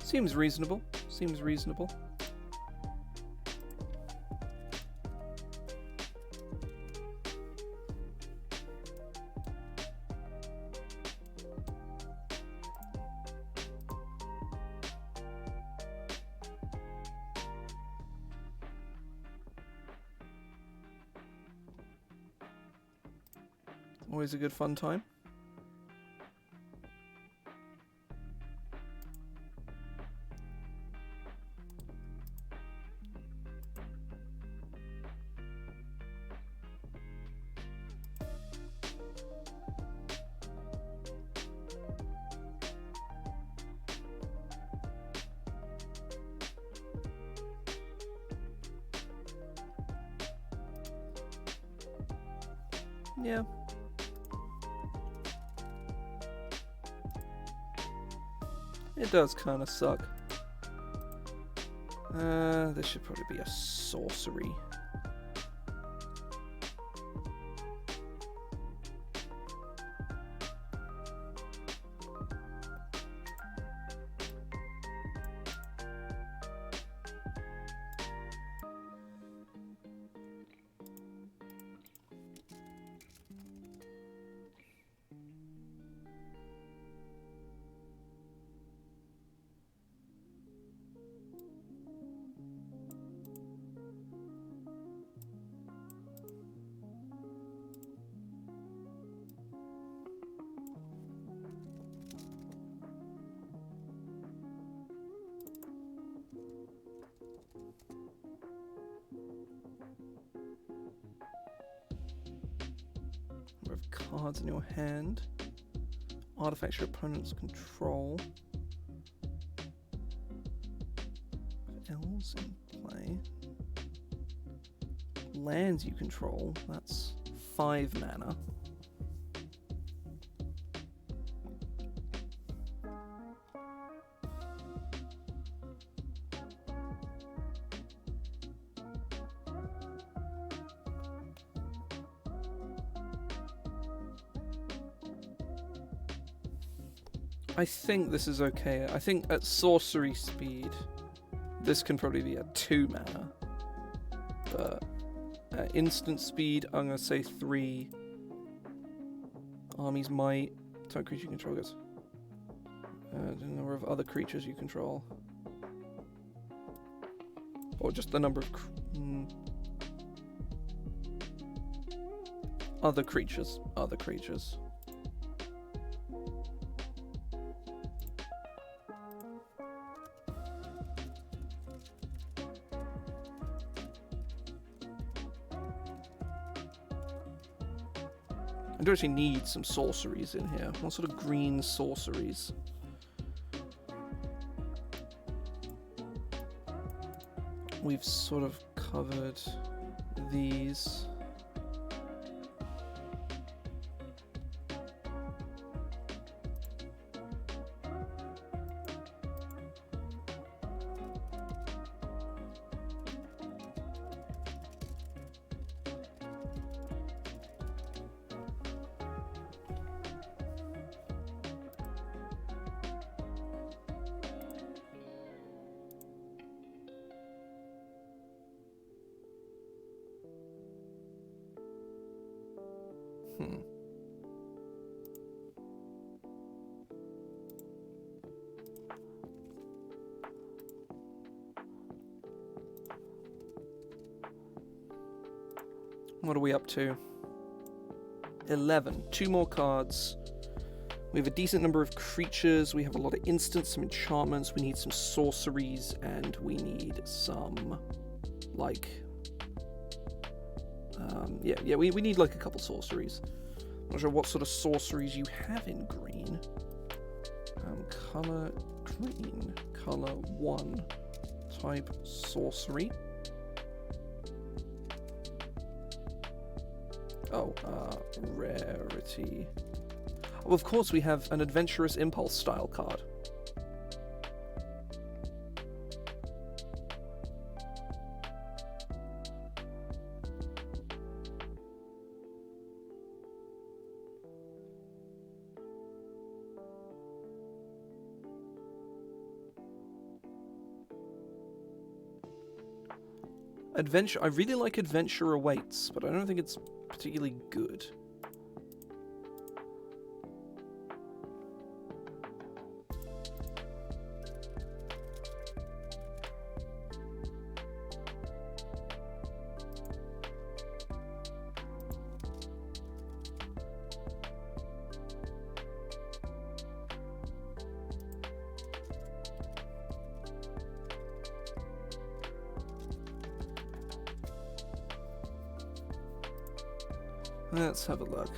Seems reasonable. Seems reasonable. Always a good fun time. Yeah. It does kind of suck. This should probably be a sorcery. Number of cards in your hand. Artifacts your opponents control. Elves in play. Lands you control. That's 5 mana. I think this is okay. I think at sorcery speed, this can probably be at 2 mana. But at instant speed, I'm going to say 3. Army's might. Target creature you control gets the number of other creatures you control. Or just the number of... Other creatures. Other creatures. I do actually need some sorceries in here. What sort of green sorceries? We've sort of covered these. What are we up to? 11. 2 more cards. We have a decent number of creatures. We have a lot of instants, some enchantments. We need some sorceries, and we need some, like... we need like a couple sorceries. I'm not sure what sort of sorceries you have in green. Color green. Color 1. Type sorcery. Oh, rarity. Oh, of course we have an Adventurous Impulse style card. Adventure. I really like Adventure Awaits, but I don't think it's particularly good. Let's have a look.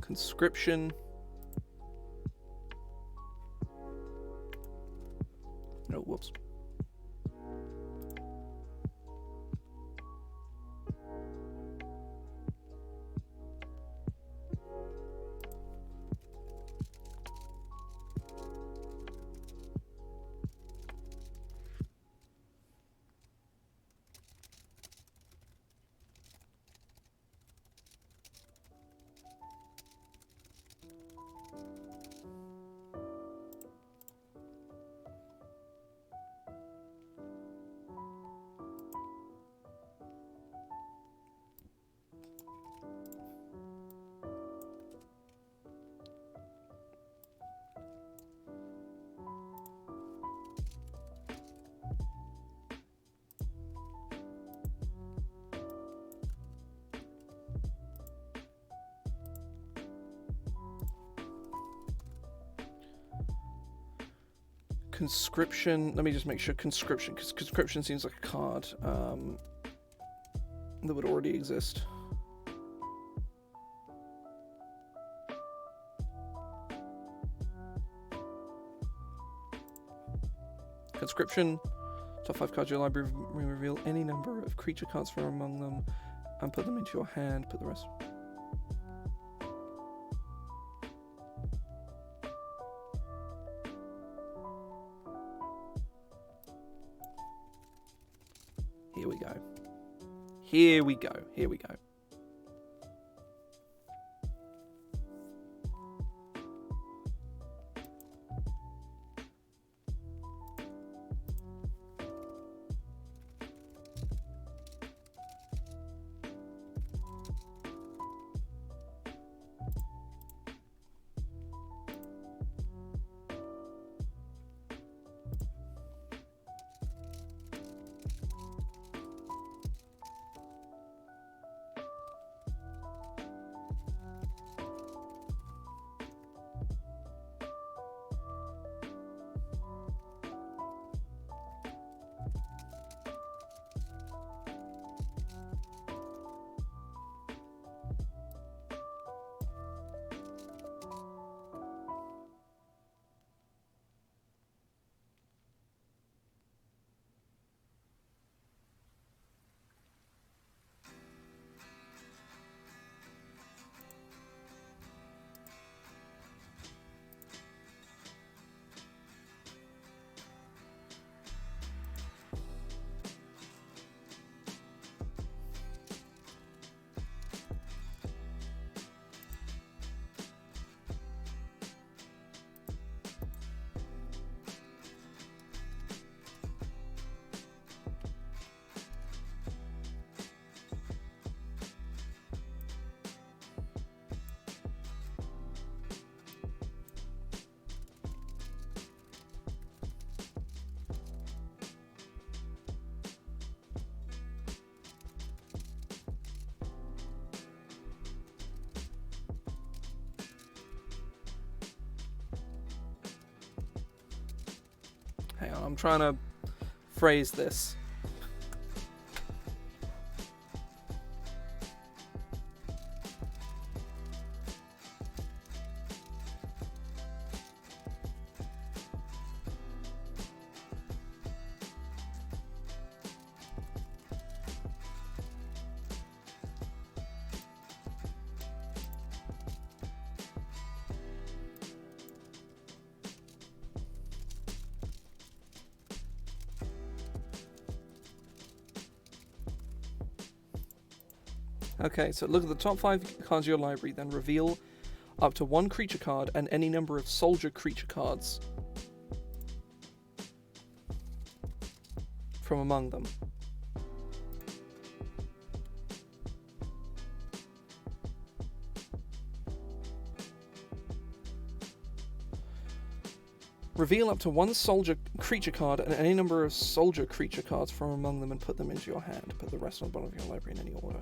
Conscription. No, whoops. Conscription. Let me just make sure. Conscription, because conscription seems like a card that would already exist. Conscription. Top 5 cards of your library reveal any number of creature cards from among them and put them into your hand. Put the rest. Here we go. Here we go. Here we go. Hang on, I'm trying to phrase this. Okay, so look at the top 5 cards of your library, then reveal up to 1 creature card and any number of soldier creature cards from among them. Reveal up to one soldier creature card and any number of soldier creature cards from among them and put them into your hand. Put the rest on the bottom of your library in any order.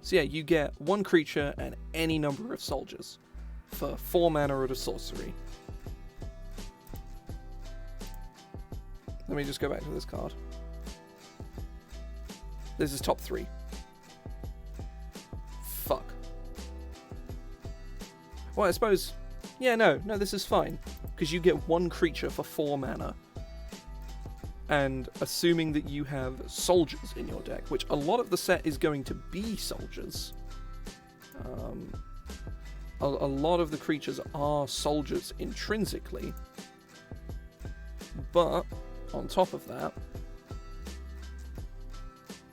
So yeah, you get one creature and any number of soldiers for 4 mana or a sorcery. Let me just go back to this card. This is top 3. Fuck. Well, I suppose... Yeah, no, this is fine. Because you get one creature for 4 mana. And assuming that you have soldiers in your deck, which a lot of the set is going to be soldiers. A lot of the creatures are soldiers intrinsically. But, on top of that...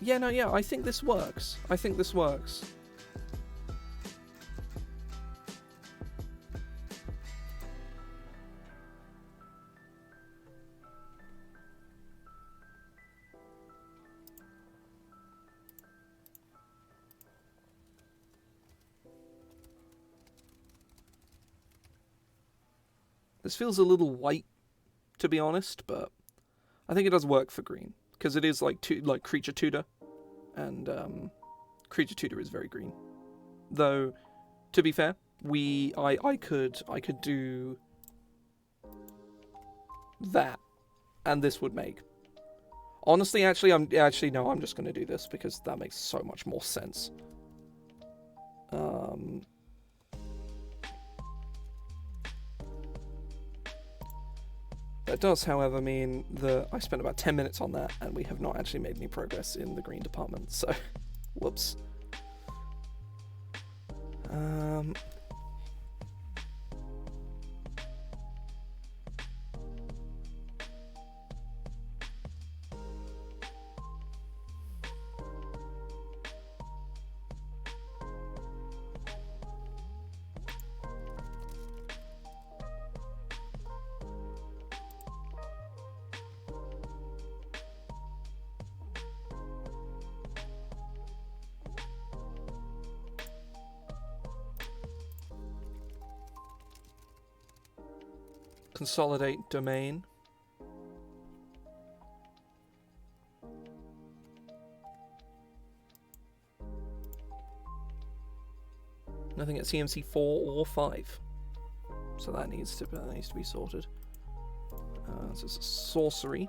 Yeah, I think this works. This feels a little white, to be honest, but I think it does work for green. Because it is like creature tutor, and creature tutor is very green. Though, to be fair, I could do that, and this would make. Honestly, I'm just going to do this because that makes so much more sense. That does, however, mean that I spent about 10 minutes on that, and we have not actually made any progress in the green department, so whoops. Consolidate Domain. Nothing at CMC 4 or 5, so that needs to be sorted. So it's a sorcery.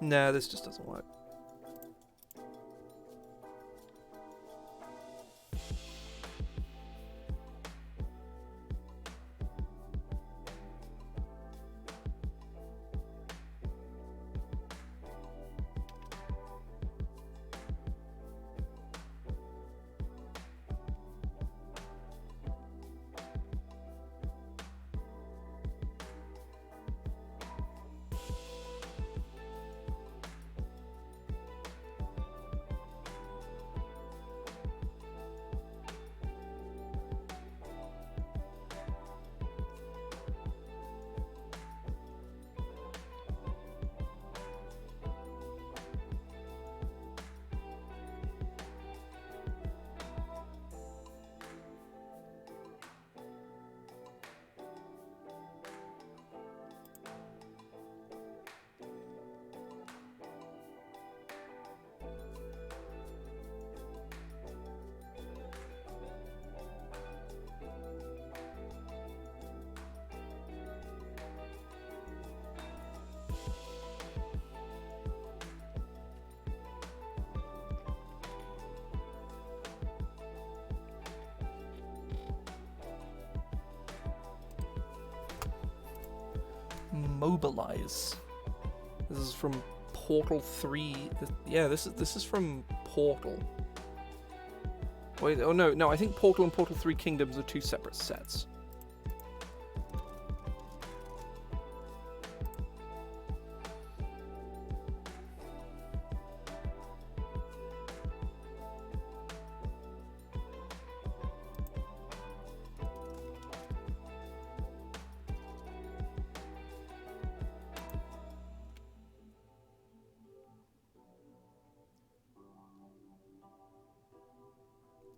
No, this just doesn't work. mobilize. This is from Portal 3. This is from Portal. Wait, oh no, I think Portal and Portal 3 Kingdoms are two separate sets.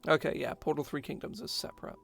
Okay, yeah, Portal 3 Kingdoms is separate.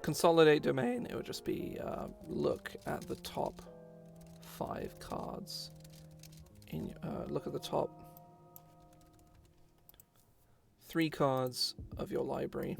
Consolidate Domain, it would just be look at the top 5 cards. Look at the top 3 cards of your library.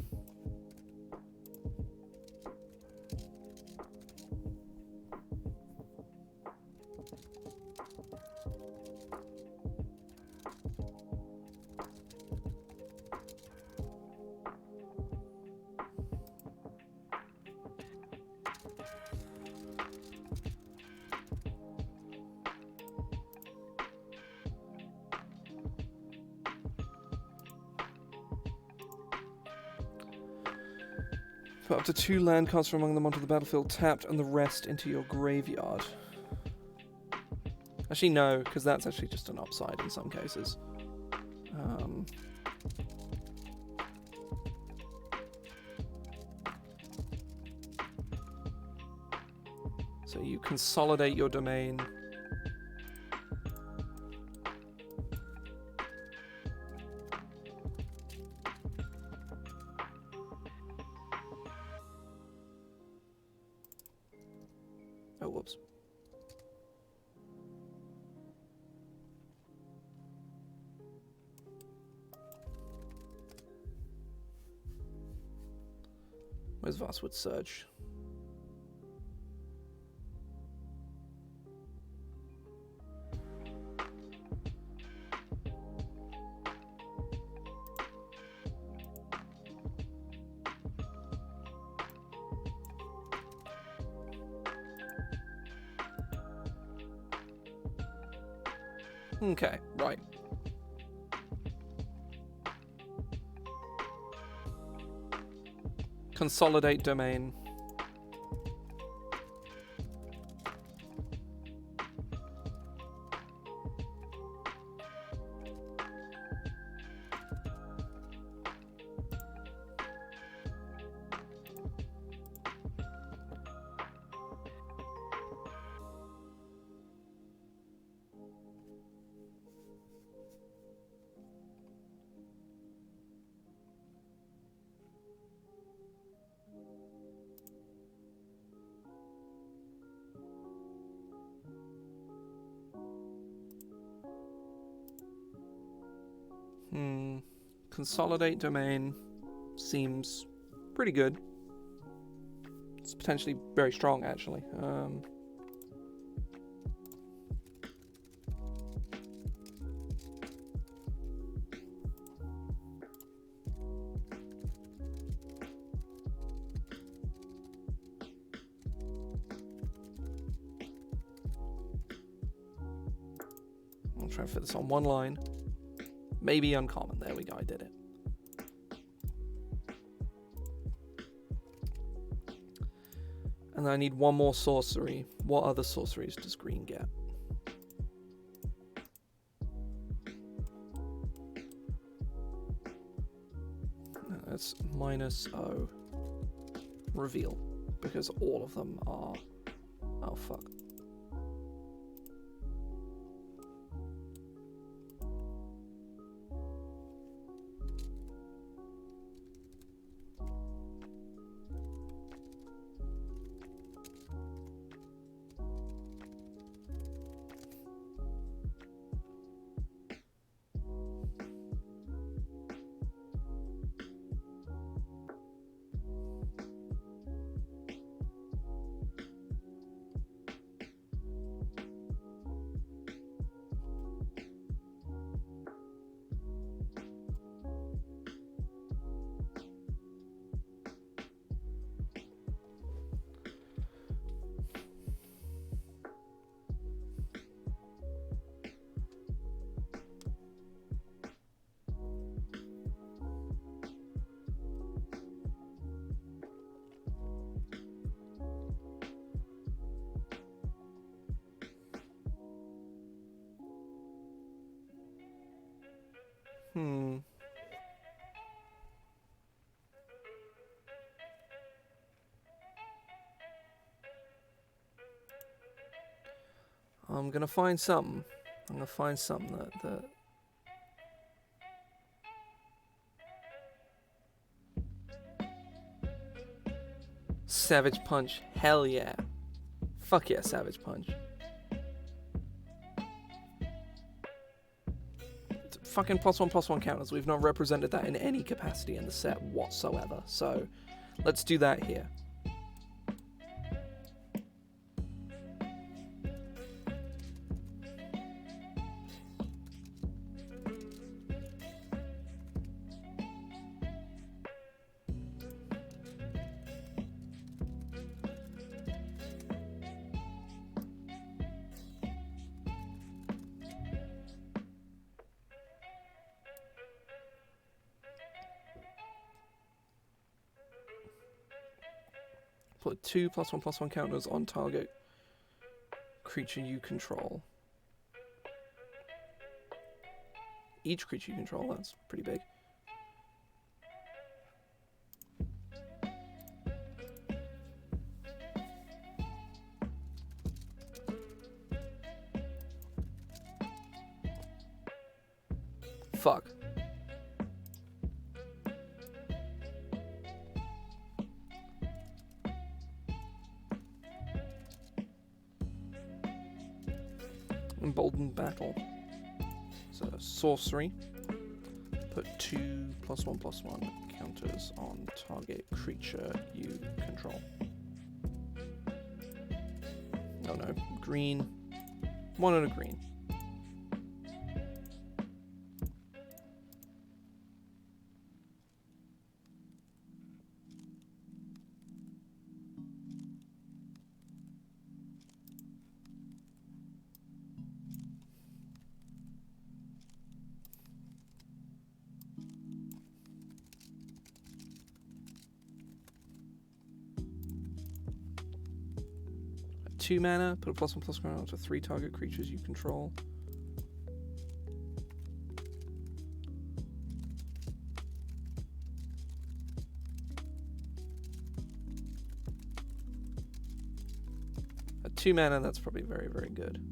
Put up to 2 land cards from among them onto the battlefield tapped and the rest into your graveyard. Actually, no, because that's actually just an upside in some cases. So you consolidate your domain. Oh, whoops. Where's Vastwood Surge? Okay, right. Consolidate Domain. Consolidate Domain seems pretty good. It's potentially very strong, actually. try and fit this on one line. Maybe uncommon. There we go, I did it. And I need one more sorcery. What other sorceries does green get? That's -0. Reveal. Because all of them are... Oh, fuck. I'm gonna find something. I'm gonna find something that Savage Punch. Hell yeah. Fuck yeah, Savage Punch. It's fucking +1/+1 counters. We've not represented that in any capacity in the set whatsoever. So let's do that here. Put 2 +1/+1 counters on target creature you control. Each creature you control, that's pretty big. Fuck. Emboldened Battle. So sorcery. Put 2 +1/+1 counters on target creature you control. Oh no, green. 1 and a green. At 2 mana, put a +1/+1 onto 3 target creatures you control. At 2 mana, that's probably very, very good.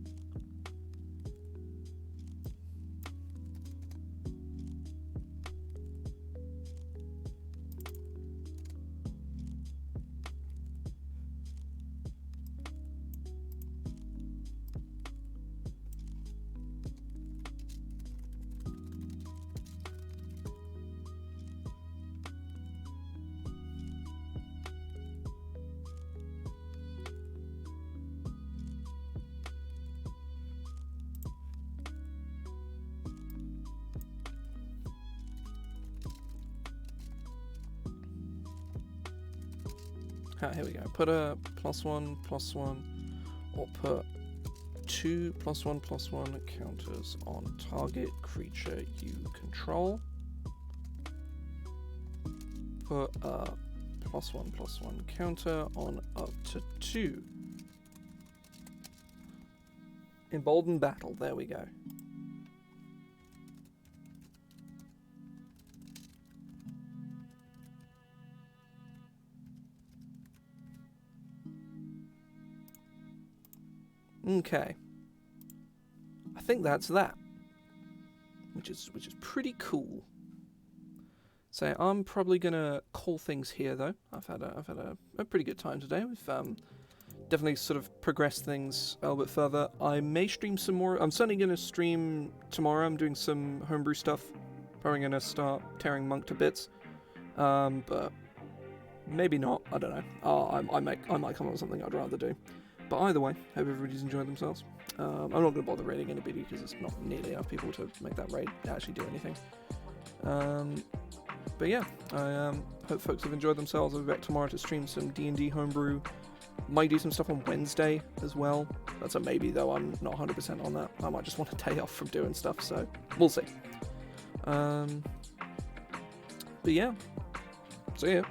Ah, here we go. Put a +1/+1, or put 2 +1/+1 counters on target creature you control. Put a +1/+1 counter on up to 2. Emboldened Battle, there we go. Okay. I think that's that. Which is pretty cool. So I'm probably gonna call things here though. I've had a pretty good time today. We've definitely sort of progressed things a little bit further. I may stream some more. I'm certainly gonna stream tomorrow. I'm doing some homebrew stuff. Probably gonna start tearing Monk to bits. But maybe not. I don't know. I might come up with something I'd rather do. But either way, hope everybody's enjoyed themselves. I'm not going to bother raiding anybody because it's not nearly enough people to make that raid actually do anything. But yeah, I hope folks have enjoyed themselves. I'll be back tomorrow to stream some D&D homebrew. Might do some stuff on Wednesday as well. That's a maybe though, I'm not 100% on that. I might just want a day off from doing stuff, so we'll see. But yeah, see ya.